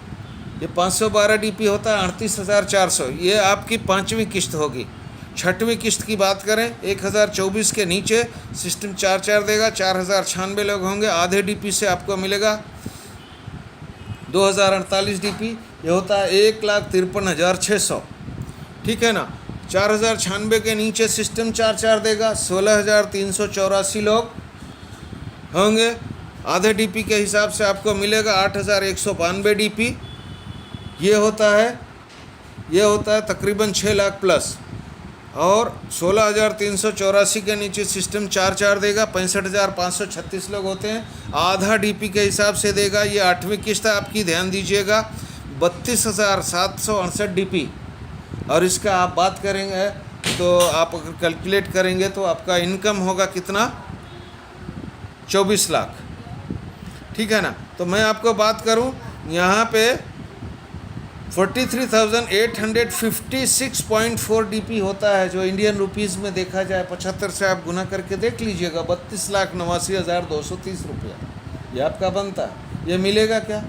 ये 512 डीपी होता है 38,400। ये आपकी 5वीं किस्त होगी। 6वीं किस्त की बात करें, 1024 के नीचे सिस्टम 4 देगा। 4096 लोग होंगे, आधे डीपी से आपको मिलेगा 2048 डीपी। ये होता है 1,53,600। ठीक है ना। 4096 के नीचे सिस्टम 4 देगा। 16,384 लोग होंगे, आधे डीपी के हिसाब से आपको मिलेगा 8,192 डीपी। ये होता है तकरीबन 6 लाख प्लस। और 16,384 के नीचे सिस्टम 4 देगा। 65,536 लोग होते हैं, आधा डीपी के हिसाब से देगा। ये 8वीं किस्त है आपकी, ध्यान दीजिएगा। 32,768 डीपी। और इसका आप बात करेंगे तो आप अगर कैलकुलेट करेंगे तो आपका इनकम होगा कितना? 24 लाख। ठीक है ना। तो मैं आपको बात करूं, यहाँ पे 43,856.4 डीपी होता है, जो इंडियन रुपीज़ में देखा जाए 75 से आप गुना करके देख लीजिएगा, 32,89,230 रुपया ये आपका बनता है। ये मिलेगा क्या?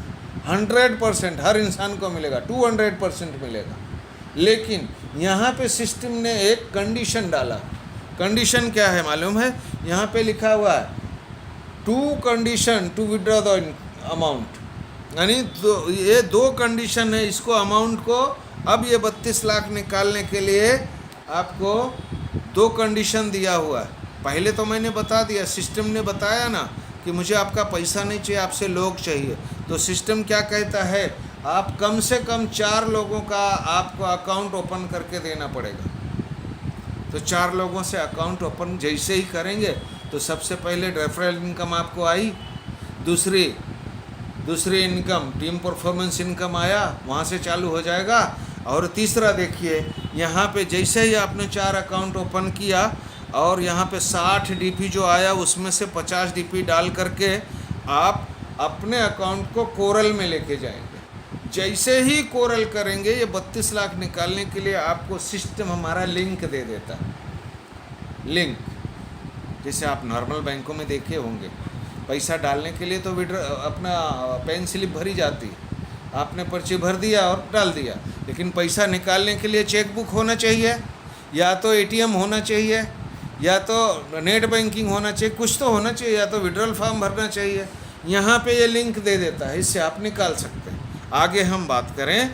100% हर इंसान को मिलेगा, 200% मिलेगा। लेकिन यहाँ पे सिस्टम ने एक कंडीशन डाला। कंडीशन क्या है मालूम है? यहाँ पे लिखा हुआ है 2 condition to withdraw the amount, यानी ये 2 कंडीशन है इसको, अमाउंट को। अब ये 32 लाख निकालने के लिए आपको 2 कंडीशन दिया हुआ है। पहले तो मैंने बता दिया, सिस्टम ने बताया ना कि मुझे आपका पैसा नहीं चाहिए, आपसे लोग चाहिए। तो सिस्टम क्या कहता है? आप कम से कम 4 लोगों का आपको अकाउंट ओपन करके देना पड़ेगा। तो 4 लोगों से अकाउंट ओपन जैसे ही करेंगे तो सबसे पहले रेफरल इनकम आपको आई, दूसरी इनकम टीम परफॉर्मेंस इनकम आया, वहाँ से चालू हो जाएगा। और तीसरा देखिए, यहाँ पे जैसे ही आपने 4 अकाउंट ओपन किया और यहाँ पे 60 डीपी जो आया उसमें से 50 डीपी डाल करके आप अपने अकाउंट को कोरल में लेके जाएंगे। जैसे ही कोरल करेंगे, ये 32 लाख निकालने के लिए आपको सिस्टम हमारा लिंक दे देता है। लिंक जैसे आप नॉर्मल बैंकों में देखे होंगे, पैसा डालने के लिए तो अपना पेन स्लिप भरी जाती है, आपने पर्ची भर दिया और डाल दिया। लेकिन पैसा निकालने के लिए चेक बुक होना चाहिए, या तो एटीएम होना चाहिए, या तो नेट बैंकिंग होना चाहिए, कुछ तो होना चाहिए, या तो विड्रॉल फॉर्म भरना चाहिए। यहाँ पे ये लिंक दे देता है, इससे आप निकाल सकते हैं। आगे हम बात करें,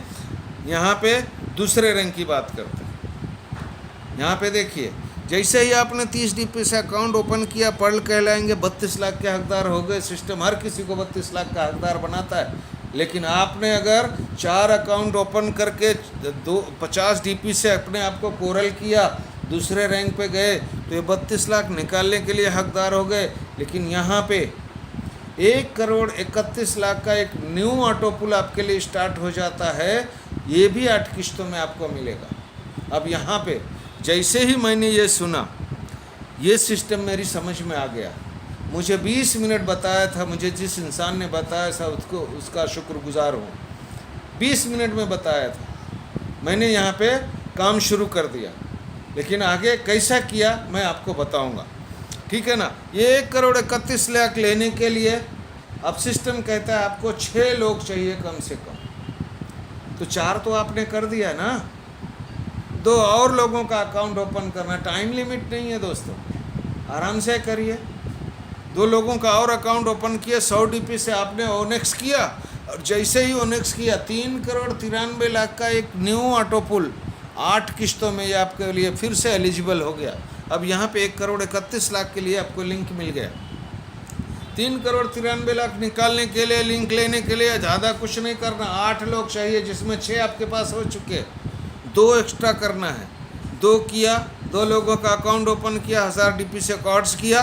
यहाँ पे दूसरे रंग की बात करते हैं। यहाँ पे देखिए, जैसे ही आपने 30 डीपी से अकाउंट ओपन किया, पर्ल कहलाएंगे, 32 लाख के हकदार हो गए। सिस्टम हर किसी को 32 लाख का हकदार बनाता है। लेकिन आपने अगर 4 अकाउंट ओपन करके 50 डीपी से अपने आप को कोरल किया, दूसरे रैंक पे गए, तो ये 32 लाख निकालने के लिए हकदार हो गए। लेकिन यहाँ पे 1,31,00,000 का एक न्यू ऑटो पुल आपके लिए स्टार्ट हो जाता है। ये भी 8 किश्तों में आपको मिलेगा। अब यहाँ पे जैसे ही मैंने ये सुना, ये सिस्टम मेरी समझ में आ गया। मुझे 20 मिनट बताया था, मुझे जिस इंसान ने बताया था उसका शुक्रगुजार हूँ। 20 मिनट में बताया था, मैंने यहाँ पे काम शुरू कर दिया। लेकिन आगे कैसा किया मैं आपको बताऊँगा, ठीक है ना। ये 1,31,00,000 लेने के लिए अब सिस्टम कहता है आपको 6 लोग चाहिए कम से कम। तो 4 तो आपने कर दिया ना, 2 और लोगों का अकाउंट ओपन करना। टाइम लिमिट नहीं है दोस्तों, आराम से करिए। 2 लोगों का और अकाउंट ओपन किया, 100 डीपी से आपने ओनेक्स किया, और जैसे ही ओनेक्स किया 3,93,00,000 का एक न्यू ऑटो पुल 8 किश्तों में ये आपके लिए फिर से एलिजिबल हो गया। अब यहाँ पे 1,31,00,000 के लिए आपको लिंक मिल गया। 3,93,00,000 निकालने के लिए, लिंक लेने के लिए ज़्यादा कुछ नहीं करना। 8 लोग चाहिए, जिसमें 6 आपके पास हो चुके, 2 एक्स्ट्रा करना है। 2 किया, 2 लोगों का अकाउंट ओपन किया, 1000 डीपी से कॉर्ड्स किया।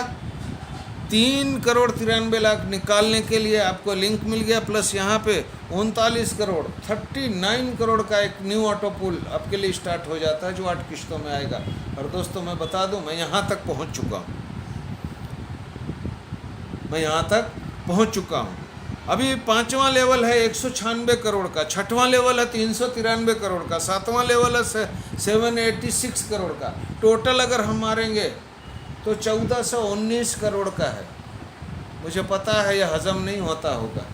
3,93,00,000 निकालने के लिए आपको लिंक मिल गया। प्लस यहाँ पे 39 करोड़ का एक न्यू ऑटो पुल आपके लिए स्टार्ट हो जाता है, जो 8 किश्तों में आएगा। और दोस्तों मैं बता दूं, मैं यहाँ तक पहुँच चुका हूँ। अभी 5वां लेवल है 196 करोड़ का, 6वां लेवल है 393 करोड़ का, 7वां लेवल है 786 करोड़ का। टोटल अगर हम मारेंगे तो 1419 करोड़ का है। मुझे पता है यह हजम नहीं होता होगा,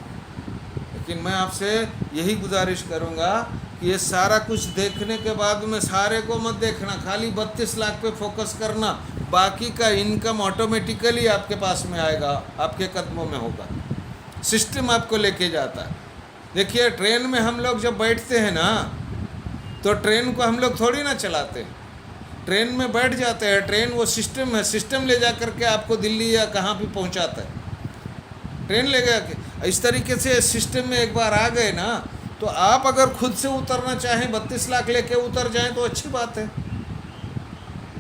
लेकिन मैं आपसे यही गुजारिश करूंगा कि ये सारा कुछ देखने के बाद में सारे को मत देखना, खाली 32 लाख पे फोकस करना। बाकी का इनकम ऑटोमेटिकली आपके पास में आएगा, आपके कदमों में होगा। सिस्टम आपको लेके जाता है। देखिए, ट्रेन में हम लोग जब बैठते हैं ना, तो ट्रेन को हम लोग थोड़ी ना चलाते हैं, ट्रेन में बैठ जाते हैं। ट्रेन वो सिस्टम है, सिस्टम ले जा करके आपको दिल्ली या कहाँ भी पहुँचाता है। ट्रेन ले गया के इस तरीके से सिस्टम में एक बार आ गए ना, तो आप अगर खुद से उतरना चाहें, 32 लाख लेके उतर जाएं तो अच्छी बात है,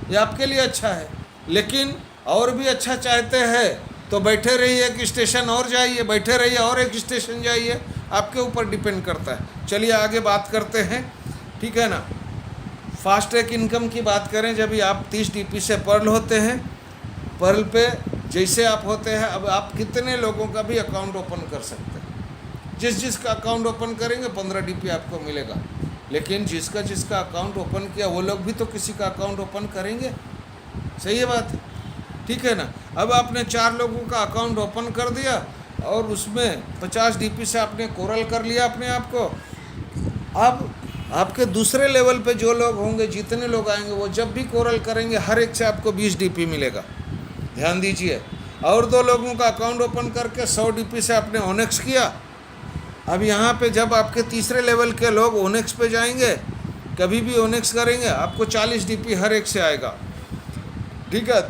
ये आपके लिए अच्छा है। लेकिन और भी अच्छा चाहते हैं तो बैठे रहिए, एक स्टेशन और जाइए, बैठे रहिए और एक स्टेशन जाइए, आपके ऊपर डिपेंड करता है। चलिए आगे बात करते हैं, ठीक है ना। फास्ट ट्रैक इनकम की बात करें, जब भी आप 30 डीपी से पर्ल होते हैं, पर्ल पे जैसे आप होते हैं, अब आप कितने लोगों का भी अकाउंट ओपन कर सकते हैं। जिसका अकाउंट ओपन करेंगे 15 डीपी आपको मिलेगा। लेकिन जिसका अकाउंट ओपन किया वो लोग भी तो किसी का अकाउंट ओपन करेंगे, सही है बात, ठीक है ना। अब आपने 4 लोगों का अकाउंट ओपन कर दिया और उसमें 50 डीपी से आपने कोरल कर लिया अपने आप को। अब आपके दूसरे लेवल पे जो लोग होंगे, जितने लोग आएंगे, वो जब भी कोरल करेंगे हर एक से आपको 20 डीपी मिलेगा, ध्यान दीजिए। और 2 लोगों का अकाउंट ओपन करके 100 डीपी से आपने ओनेक्स किया। अब यहाँ पे जब आपके तीसरे लेवल के लोग ओनेक्स पे जाएंगे, कभी भी ओनेक्स करेंगे, आपको 40 डीपी हर एक से आएगा, ठीक है।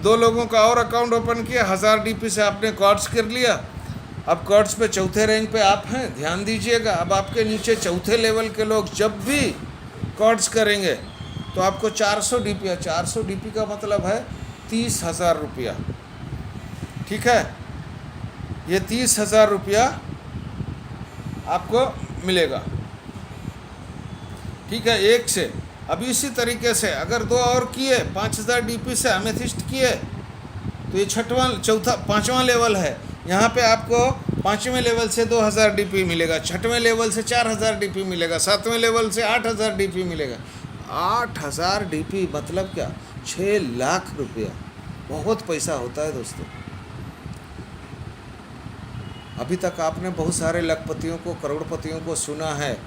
2 लोगों का और अकाउंट ओपन किया, 1000 डीपी से आपने कॉर्ड्स कर लिया। अब कॉर्ड्स पे चौथे रैंक पे आप हैं, ध्यान दीजिएगा। अब आपके नीचे चौथे लेवल के लोग जब भी कॉर्ड्स करेंगे तो आपको 400 डीपी, 400 डीपी का मतलब है 30,000 रुपया, ठीक है। ये 30,000 रुपया आपको मिलेगा। ठीक है, एक से। अब इसी तरीके से अगर दो और किए 5000 डीपी से एमेथिस्ट किए तो ये पांचवा लेवल है। यहाँ पे आपको पाँचवें लेवल से 2000 डीपी मिलेगा, छठवें लेवल से 4000 डीपी मिलेगा, सातवें लेवल से 8000 डीपी मिलेगा। 8000 डीपी मतलब क्या, 6 लाख रुपया। बहुत पैसा होता है दोस्तों। अभी तक आपने बहुत सारे लखपतियों को, करोड़पतियों को सुना है,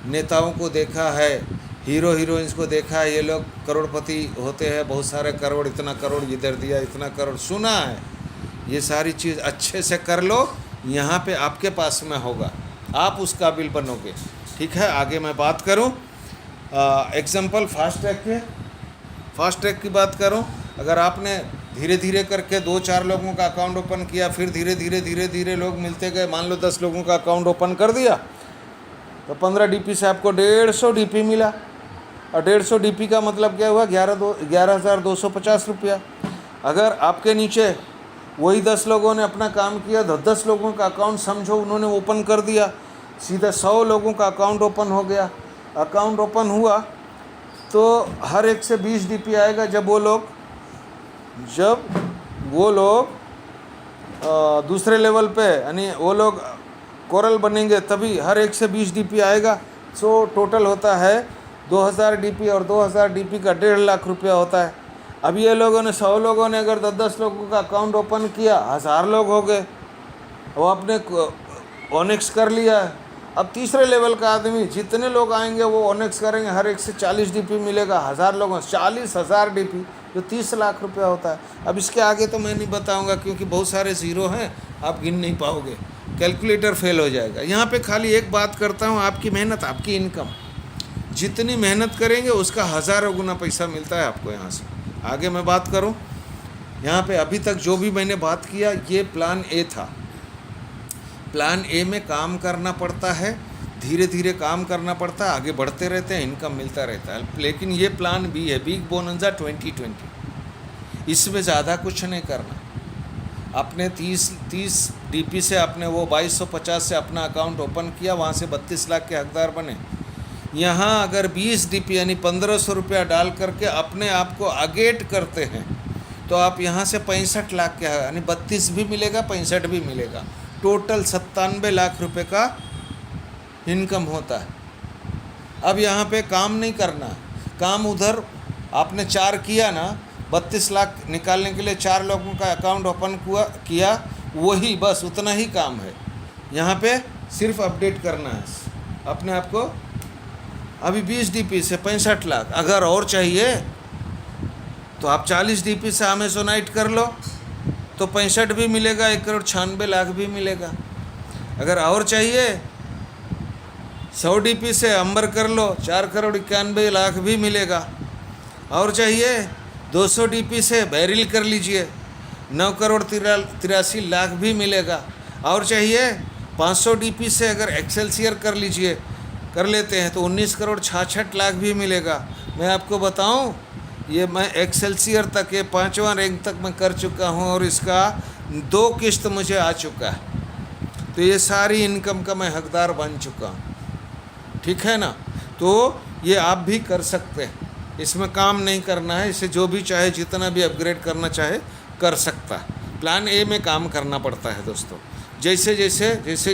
नेताओं को देखा है, हीरो हीरोइंस को देखा है, ये लोग करोड़पति होते हैं, बहुत सारे करोड़, इतना करोड़ इधर दिया, इतना करोड़, सुना है। ये सारी चीज़ अच्छे से कर लो, यहाँ पे आपके पास में होगा, आप उस काबिल बनोगे। ठीक है, आगे मैं बात करूँ एग्जाम्पल फास्ट ट्रैक की बात करूँ। अगर आपने धीरे धीरे करके 2-4 लोगों का अकाउंट ओपन किया, फिर धीरे धीरे लोग मिलते गए, मान लो 10 लोगों का अकाउंट ओपन कर दिया, तो 15 डीपी से आपको 150 डीपी मिला। और 150 डीपी का मतलब क्या हुआ, 11,250 रुपया। अगर आपके नीचे वही 10 लोगों ने अपना काम किया, 10 लोगों का अकाउंट समझो उन्होंने ओपन कर दिया, सीधा 100 लोगों का अकाउंट ओपन हो गया। अकाउंट ओपन हुआ तो हर एक से 20 डीपी आएगा। जब वो लोग दूसरे लेवल पे, यानी वो लोग कोरल बनेंगे, तभी हर एक से 20 डीपी आएगा। सो टोटल होता है 2000 डीपी, और 2000 डीपी का 1.5 लाख रुपया होता है। अब ये लोगों ने 100 लोगों ने अगर 10-10 लोगों का अकाउंट ओपन किया, 1000 लोग हो गए, वो अपने ओनेक्स कर लिया है। अब तीसरे लेवल का आदमी, जितने लोग आएंगे वो ओनेक्स करेंगे, हर एक से 40 डीपी मिलेगा। 1000 लोगों 40,000 डीपी, जो 30 लाख रुपया होता है। अब इसके आगे तो मैं नहीं बताऊंगा क्योंकि बहुत सारे ज़ीरो हैं, आप गिन नहीं पाओगे, कैलकुलेटर फेल हो जाएगा। यहाँ पे खाली एक बात करता हूँ, आपकी मेहनत, आपकी इनकम, जितनी मेहनत करेंगे उसका हज़ारों गुना पैसा मिलता है आपको यहाँ से। आगे मैं बात करूँ, यहाँ पे अभी तक जो भी मैंने बात किया, ये प्लान ए था। प्लान ए में काम करना पड़ता है, धीरे धीरे काम करना पड़ता है, आगे बढ़ते रहते हैं, इनकम मिलता रहता है। लेकिन ये प्लान बी है, बिग बोनंजा 2020। इसमें ज़्यादा कुछ नहीं करना। आपने 30 डीपी से आपने वो 2250 से अपना अकाउंट ओपन किया, वहाँ से 32 लाख के हकदार बने। यहाँ अगर 20 डीपी यानी 1500 रुपया डाल करके अपने आप को अगेट करते हैं तो आप यहाँ से 65 लाख के, यानी 32 भी मिलेगा, 65 भी मिलेगा, टोटल 97 लाख रुपए का इनकम होता है। अब यहाँ पे काम नहीं करना, काम उधर आपने 4 किया ना, 32 लाख निकालने के लिए 4 लोगों का अकाउंट ओपन किया, वही बस उतना ही काम है। यहाँ पे सिर्फ अपडेट करना है अपने आप को। अभी 20 डीपी से 65 लाख, अगर और चाहिए तो आप 40 डीपी से अमेज़ोनाइट कर लो तो 65 भी मिलेगा, 1,96,00,000 भी मिलेगा। अगर और चाहिए 100 डीपी से अंबर कर लो, 4,91,00,000 भी मिलेगा। और चाहिए 200 डीपी से बैरिल कर लीजिए, 9,83,00,000 भी मिलेगा। और चाहिए 500 डीपी से अगर एक्सेलसियर कर लेते हैं तो 19,66,00,000 भी मिलेगा। मैं आपको बताऊं, ये मैं एक्सेलसियर तक, ये 5वां रैंक तक मैं कर चुका हूं और इसका 2 किस्त मुझे आ चुका है। तो ये सारी इनकम का मैं हकदार बन चुका हूँ। ठीक है ना, तो ये आप भी कर सकते हैं, इसमें काम नहीं करना है। इसे जो भी चाहे, जितना भी अपग्रेड करना चाहे कर सकता है। प्लान ए में काम करना पड़ता है दोस्तों, जैसे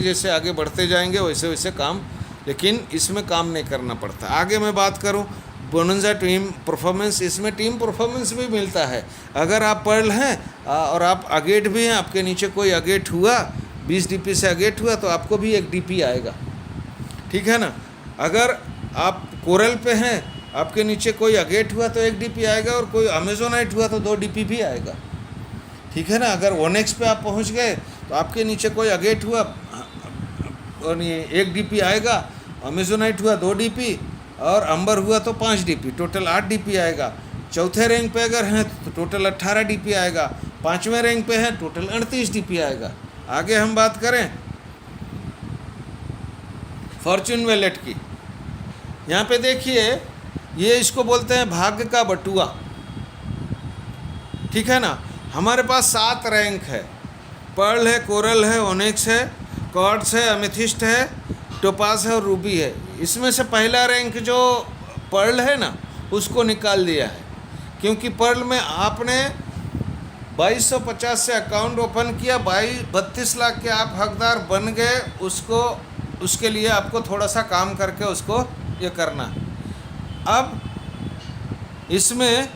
जैसे आगे बढ़ते जाएंगे वैसे वैसे काम, लेकिन इसमें काम नहीं करना पड़ता। आगे मैं बात करूं बोनंजा टीम परफॉर्मेंस, इसमें टीम परफॉर्मेंस भी मिलता है। अगर आप पर्ल हैं और आप अगेट भी हैं, आपके नीचे कोई अगेट हुआ, 20 डीपी से अगेट हुआ तो आपको भी 1 डीपी आएगा। ठीक है ना। अगर आप कोरल पे हैं, आपके नीचे कोई अगेट हुआ तो 1 डीपी आएगा, और कोई अमेज़ोनाइट हुआ तो 2 डीपी भी आएगा। ठीक है ना। अगर ओनेक्स पे आप पहुंच गए तो आपके नीचे कोई अगेट हुआ और ये 1 डीपी आएगा, अमेज़ोनाइट हुआ 2 डीपी, और अंबर हुआ तो 5 डीपी, टोटल 8 डीपी आएगा। चौथे रैंक पे अगर हैं तो टोटल 18 डीपी आएगा। 5वें रैंक पे हैं टोटल 38 डीपी आएगा। आगे हम बात करें फॉर्च्यून वैलेट की। यहाँ पे देखिए, ये इसको बोलते हैं भाग्य का बटुआ। ठीक है ना। हमारे पास 7 रैंक है, पर्ल है, कोरल है, ओनेक्स है, क्वार्ट्ज है, एमेथिस्ट है, टोपाज है और रूबी है। इसमें से पहला रैंक जो पर्ल है ना, उसको निकाल दिया है। क्योंकि पर्ल में आपने 2250 से अकाउंट ओपन किया, 32 लाख के आप हकदार बन गए, उसके लिए आपको थोड़ा सा काम करके उसको ये करना। अब इसमें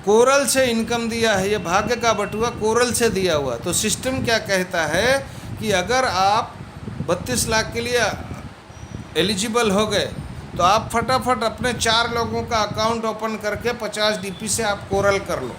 कोरल से इनकम दिया है, ये भाग्य का बटुआ कोरल से दिया हुआ। तो सिस्टम क्या कहता है कि अगर आप 32 लाख के लिए एलिजिबल हो गए तो आप फटाफट अपने 4 लोगों का अकाउंट ओपन करके 50 डीपी से आप कोरल कर लो।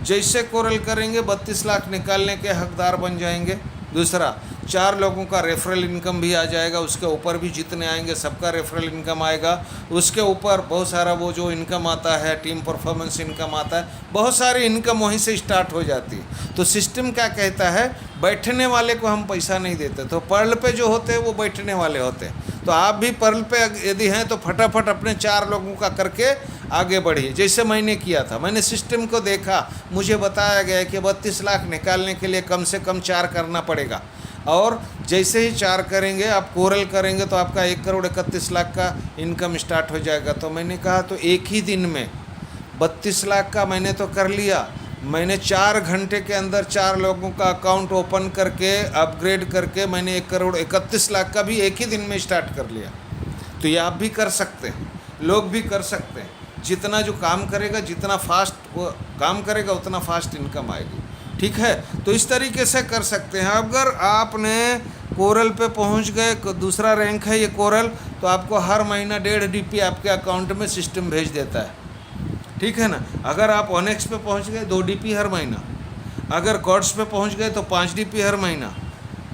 जैसे कोरल करेंगे 32 लाख निकालने के हकदार बन जाएंगे। दूसरा, 4 लोगों का रेफरल इनकम भी आ जाएगा, उसके ऊपर भी जितने आएंगे सबका रेफरल इनकम आएगा। उसके ऊपर बहुत सारा वो जो इनकम आता है, टीम परफॉर्मेंस इनकम आता है, बहुत सारी इनकम वहीं से स्टार्ट हो जाती है। तो सिस्टम क्या कहता है, बैठने वाले को हम पैसा नहीं देते। तो पर्ल पे जो होते हैं वो बैठने वाले होते हैं। तो आप भी पर्ल पे यदि हैं तो फटाफट अपने 4 लोगों का करके आगे बढ़िए। जैसे मैंने किया था, मैंने सिस्टम को देखा, मुझे बताया गया कि 32 लाख निकालने के लिए कम से कम 4 करना पड़ेगा, और जैसे ही 4 करेंगे आप कोरल करेंगे तो आपका 1,31,00,000 का इनकम स्टार्ट हो जाएगा। तो मैंने कहा तो एक ही दिन में 32 लाख का मैंने तो कर लिया। मैंने 4 घंटे के अंदर 4 लोगों का अकाउंट ओपन करके अपग्रेड करके मैंने 1,31,00,000 का भी एक ही दिन में स्टार्ट कर लिया। तो ये आप भी कर सकते हैं, लोग भी कर सकते हैं। जितना जो काम करेगा, जितना फास्ट वो काम करेगा, उतना फास्ट इनकम आएगी। ठीक है, तो इस तरीके से कर सकते हैं। अगर आपने कोरल पे पहुंच गए, दूसरा रैंक है ये कोरल, तो आपको हर महीना 1.5 डीपी आपके अकाउंट में सिस्टम भेज देता है। ठीक है ना। अगर आप ऑनेक्स पे पहुंच गए 2 डीपी हर महीना, अगर कॉर्ड्स पे पहुंच गए तो 5 डीपी हर महीना।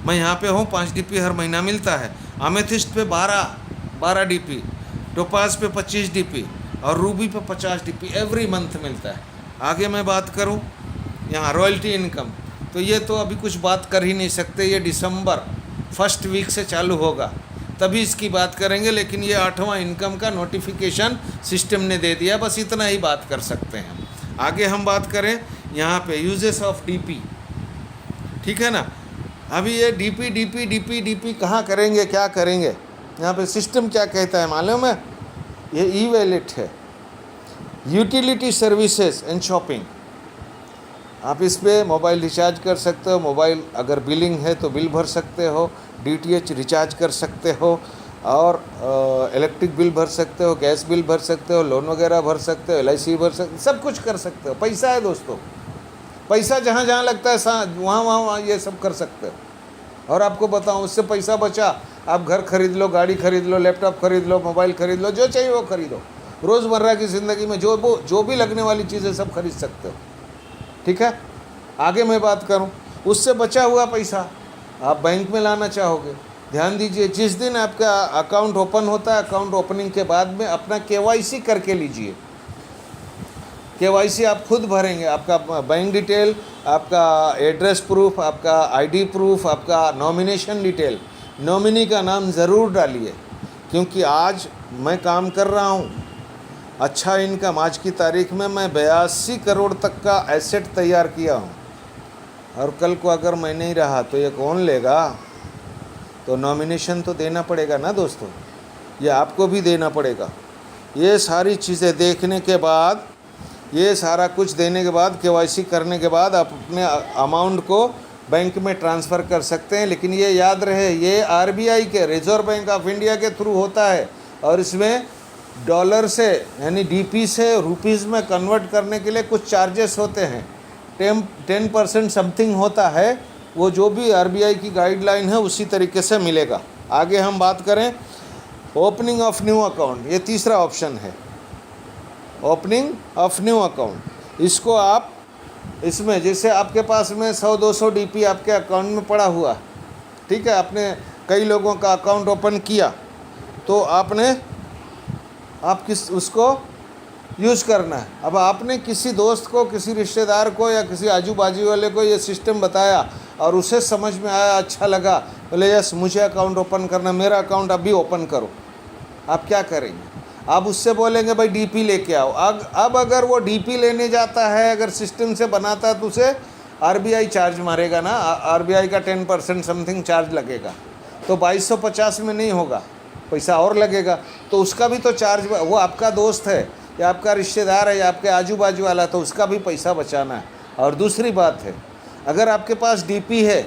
मैं यहाँ पे हूँ, 5 डीपी हर महीना मिलता है। अमेथिस्ट पे 12 डीपी, टोपाज पे 25 डीपी और रूबी पे 50 डीपी एवरी मंथ मिलता है। आगे मैं बात करूँ यहाँ रॉयल्टी इनकम, तो ये तो अभी कुछ बात कर ही नहीं सकते, ये दिसंबर फर्स्ट वीक से चालू होगा, तभी इसकी बात करेंगे। लेकिन ये 8वां इनकम का नोटिफिकेशन सिस्टम ने दे दिया, बस इतना ही बात कर सकते हैं। आगे हम बात करें यहाँ पे यूजेस ऑफ डीपी। ठीक है ना। अभी ये डीपी कहाँ करेंगे, क्या करेंगे, यहाँ पे सिस्टम क्या कहता है मालूम है? ये ई वैलेट है, यूटिलिटी सर्विसेज एंड शॉपिंग। आप इस पर मोबाइल रिचार्ज कर सकते हो, मोबाइल अगर बिलिंग है तो बिल भर सकते हो, डीटीएच रिचार्ज कर सकते हो, और इलेक्ट्रिक बिल भर सकते हो, गैस बिल भर सकते हो, लोन वगैरह भर सकते हो, LIC भर सकते हो, सब कुछ कर सकते हो। पैसा है दोस्तों, पैसा जहाँ जहाँ लगता है वहाँ ये सब कर सकते हो। और आपको बताऊँ, उससे पैसा बचा, आप घर खरीद लो, गाड़ी खरीद लो, लैपटॉप खरीद लो, मोबाइल खरीद लो, जो चाहिए वो खरीदो। रोज़मर्रा की ज़िंदगी में जो भी लगने वाली चीज़ें सब खरीद सकते हो। ठीक है। आगे मैं बात करूं, उससे बचा हुआ पैसा आप बैंक में लाना चाहोगे, ध्यान दीजिए, जिस दिन आपका अकाउंट ओपन होता है, अकाउंट ओपनिंग के बाद में अपना KYC करके लीजिए। KYC आप खुद भरेंगे, आपका बैंक डिटेल, आपका एड्रेस प्रूफ, आपका ID प्रूफ, आपका नॉमिनेशन डिटेल, नॉमिनी का नाम ज़रूर डालिए। क्योंकि आज मैं काम कर रहा हूँ, अच्छा इनकम, आज की तारीख में मैं 82 करोड़ तक का एसेट तैयार किया हूँ, और कल को अगर मैं नहीं रहा तो ये कौन लेगा? तो नॉमिनेशन तो देना पड़ेगा ना दोस्तों, ये आपको भी देना पड़ेगा। ये सारी चीज़ें देखने के बाद, ये सारा कुछ देने के बाद, KYC करने के बाद आप अपने अमाउंट को बैंक में ट्रांसफ़र कर सकते हैं। लेकिन ये याद रहे, ये RBI के, रिजर्व बैंक ऑफ इंडिया के थ्रू होता है, और इसमें डॉलर से यानी DP से रुपीज़ में कन्वर्ट करने के लिए कुछ चार्जेस होते हैं, 10% समथिंग होता है। वो जो भी RBI की गाइडलाइन है उसी तरीके से मिलेगा। आगे हम बात करें ओपनिंग ऑफ न्यू अकाउंट, ये तीसरा ऑप्शन है, ओपनिंग ऑफ न्यू अकाउंट। इसको आप, इसमें जैसे आपके पास में 100-200 DP आपके अकाउंट में पड़ा हुआ, ठीक है, आपने कई लोगों का अकाउंट ओपन किया, तो आप उसको यूज़ करना है। अब आपने किसी दोस्त को, किसी रिश्तेदार को या किसी आजू बाजू वाले को ये सिस्टम बताया और उसे समझ में आया, अच्छा लगा, बोले यस मुझे अकाउंट ओपन करना, मेरा अकाउंट अभी ओपन करो। आप क्या करेंगे? आप उससे बोलेंगे भाई DP लेके आओ। अब अगर वो DP लेने जाता है, अगर सिस्टम से बनाता है, तो उसे RBI चार्ज मारेगा ना, RBI का 10% समथिंग चार्ज लगेगा, तो 2250 में नहीं होगा। पैसा और लगेगा, तो उसका भी तो चार्ज, वो आपका दोस्त है या आपका रिश्तेदार है या आपके आजू बाजू वाला, तो उसका भी पैसा बचाना है। और दूसरी बात है, अगर आपके पास डीपी है,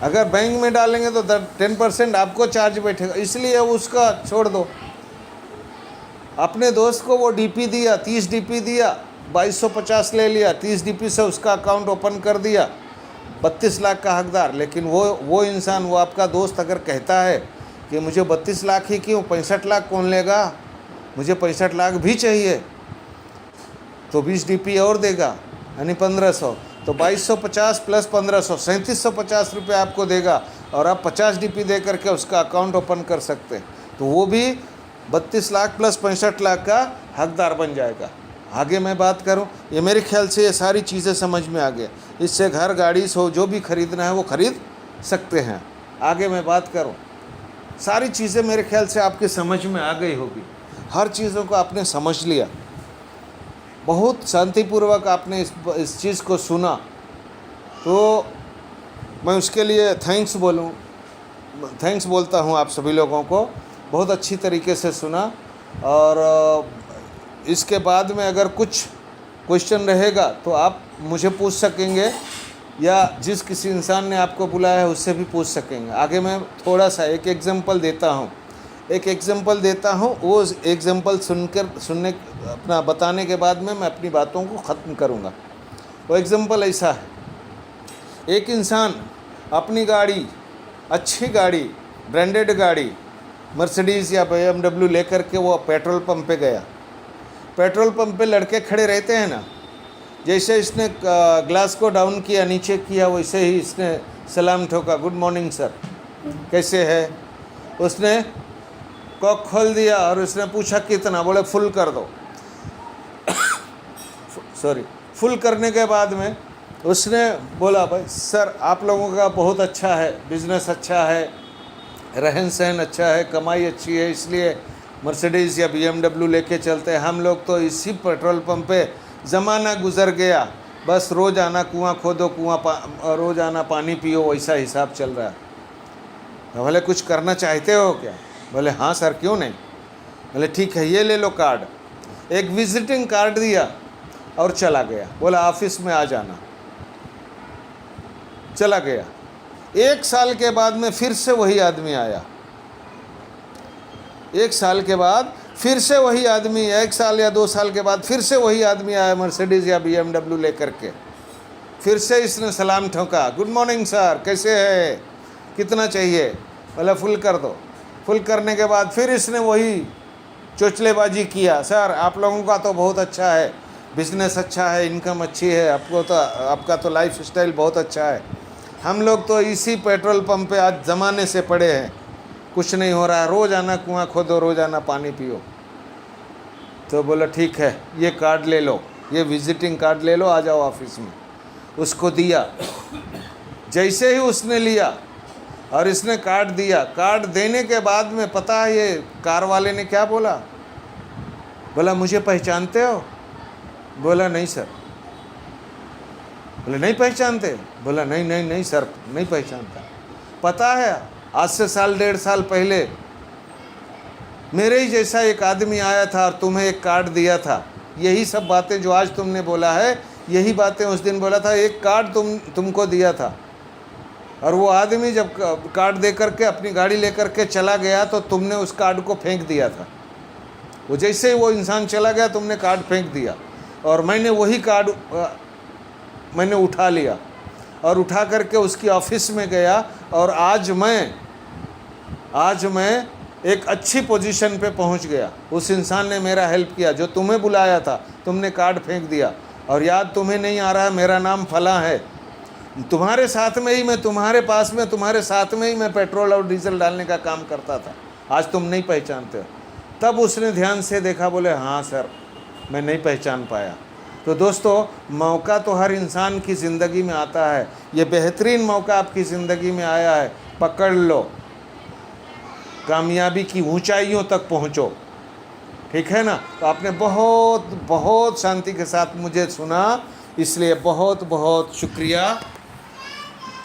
अगर बैंक में डालेंगे तो 10% आपको चार्ज बैठेगा, इसलिए उसका छोड़ दो। अपने दोस्त को वो डीपी दिया, 30 डीपी दिया, 2250 ले लिया, 30 डीपी से उसका अकाउंट ओपन कर दिया, 32 लाख का हकदार। लेकिन वो इंसान, वो आपका दोस्त अगर कहता है कि मुझे 32 लाख ही क्यों, 65 लाख कौन लेगा, मुझे 65 लाख भी चाहिए, तो 20 डीपी और देगा, यानी 1500, तो 2250 प्लस 1500, 3750 रुपये आपको देगा, और आप 50 डीपी दे करके उसका अकाउंट ओपन कर सकते हैं। तो वो भी 32 लाख प्लस 65 लाख का हकदार बन जाएगा। आगे मैं बात करूं, ये मेरे ख्याल से ये सारी चीज़ें समझ में आ गया। इससे घर, गाड़ी सो जो भी खरीदना है वो खरीद सकते हैं। आगे मैं बात करूं, सारी चीज़ें मेरे ख्याल से आपके समझ में आ गई होगी, हर चीज़ों को आपने समझ लिया, बहुत शांतिपूर्वक आपने इस चीज़ को सुना, तो मैं उसके लिए थैंक्स बोलता हूँ आप सभी लोगों को। बहुत अच्छी तरीके से सुना, और इसके बाद में अगर कुछ क्वेश्चन रहेगा तो आप मुझे पूछ सकेंगे, या जिस किसी इंसान ने आपको बुलाया है उससे भी पूछ सकेंगे। आगे मैं थोड़ा सा एक एग्जांपल देता हूँ, वो एग्जांपल सुनने अपना बताने के बाद में मैं अपनी बातों को ख़त्म करूँगा। वो एग्जांपल ऐसा है, एक इंसान अपनी गाड़ी, अच्छी गाड़ी, ब्रांडेड गाड़ी, मर्सिडीज़ या BMW लेकर के वो पेट्रोल पंप पे गया। पेट्रोल पंप पे लड़के खड़े रहते हैं ना, जैसे इसने ग्लास को डाउन किया, नीचे किया, वैसे ही इसने सलाम ठोका, गुड मॉर्निंग सर, कैसे है। उसने कॉक खोल दिया और उसने पूछा कितना, बोले फुल कर दो फुल करने के बाद में उसने बोला, भाई सर आप लोगों का बहुत अच्छा है, बिज़नेस अच्छा है, रहन सहन अच्छा है, कमाई अच्छी है, इसलिए मर्सिडीज़ या BMW लेके चलते हैं। हम लोग तो इसी पेट्रोल पंप पे ज़माना गुजर गया, बस रोज़ आना कुआं खोदो, रोज़ आना पानी पियो, वैसा हिसाब चल रहा है। तो बोले कुछ करना चाहते हो क्या? बोले हाँ सर, क्यों नहीं। बोले ठीक है, ये ले लो कार्ड। एक विजिटिंग कार्ड दिया और चला गया, बोला ऑफिस में आ जाना, चला गया। 1 साल के बाद में फिर से वही आदमी आया, 1 साल के बाद फिर से वही आदमी, 1 साल या 2 साल के बाद फिर से वही आदमी आया मर्सिडीज़ या BMW लेकर के। फिर से इसने सलाम ठोका, गुड मॉर्निंग सर, कैसे है, कितना चाहिए। बोला फुल कर दो। फुल करने के बाद फिर इसने वही चोचलेबाजी किया, सर आप लोगों का तो बहुत अच्छा है, बिजनेस अच्छा है, इनकम अच्छी है, आपका तो लाइफ स्टाइल बहुत अच्छा है, हम लोग तो इसी पेट्रोल पंप पे आज ज़माने से पड़े हैं, कुछ नहीं हो रहा है, रोज़ आना कुआं खोदो, रोज़ आना पानी पियो। तो बोला ठीक है, ये कार्ड ले लो, ये विजिटिंग कार्ड ले लो, आ जाओ ऑफिस में। उसको दिया। जैसे ही उसने लिया और इसने कार्ड दिया, कार्ड देने के बाद में पता है ये कार वाले ने क्या बोला? बोला मुझे पहचानते हो? बोला नहीं सर। बोले नहीं पहचानते? बोला नहीं सर, नहीं पहचानता। पता है आज से 1.5 साल पहले मेरे ही जैसा एक आदमी आया था और तुम्हें एक कार्ड दिया था, यही सब बातें जो आज तुमने बोला है, यही बातें उस दिन बोला था। एक कार्ड तुमको दिया था, और वो आदमी जब कार्ड दे करके अपनी गाड़ी लेकर के चला गया तो तुमने उस कार्ड को फेंक दिया था। वो जैसे ही वो इंसान चला गया तुमने कार्ड फेंक दिया, और मैंने वही कार्ड मैंने उठा लिया और उठा करके उसकी ऑफिस में गया, और आज मैं एक अच्छी पोजीशन पे पहुंच गया। उस इंसान ने मेरा हेल्प किया, जो तुम्हें बुलाया था, तुमने कार्ड फेंक दिया, और याद तुम्हें नहीं आ रहा मेरा नाम फला है, तुम्हारे साथ में ही मैं, तुम्हारे पास में, तुम्हारे साथ में ही मैं पेट्रोल और डीजल डालने का काम करता था, आज तुम नहीं पहचानते हो। तब उसने ध्यान से देखा, बोले हाँ सर, मैं नहीं पहचान पाया। तो दोस्तों, मौका तो हर इंसान की ज़िंदगी में आता है, ये बेहतरीन मौका आपकी ज़िंदगी में आया है, पकड़ लो, कामयाबी की ऊंचाइयों तक पहुंचो, ठीक है ना। तो आपने बहुत बहुत शांति के साथ मुझे सुना, इसलिए बहुत बहुत शुक्रिया।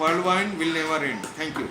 Pearl wine will never end. Thank you.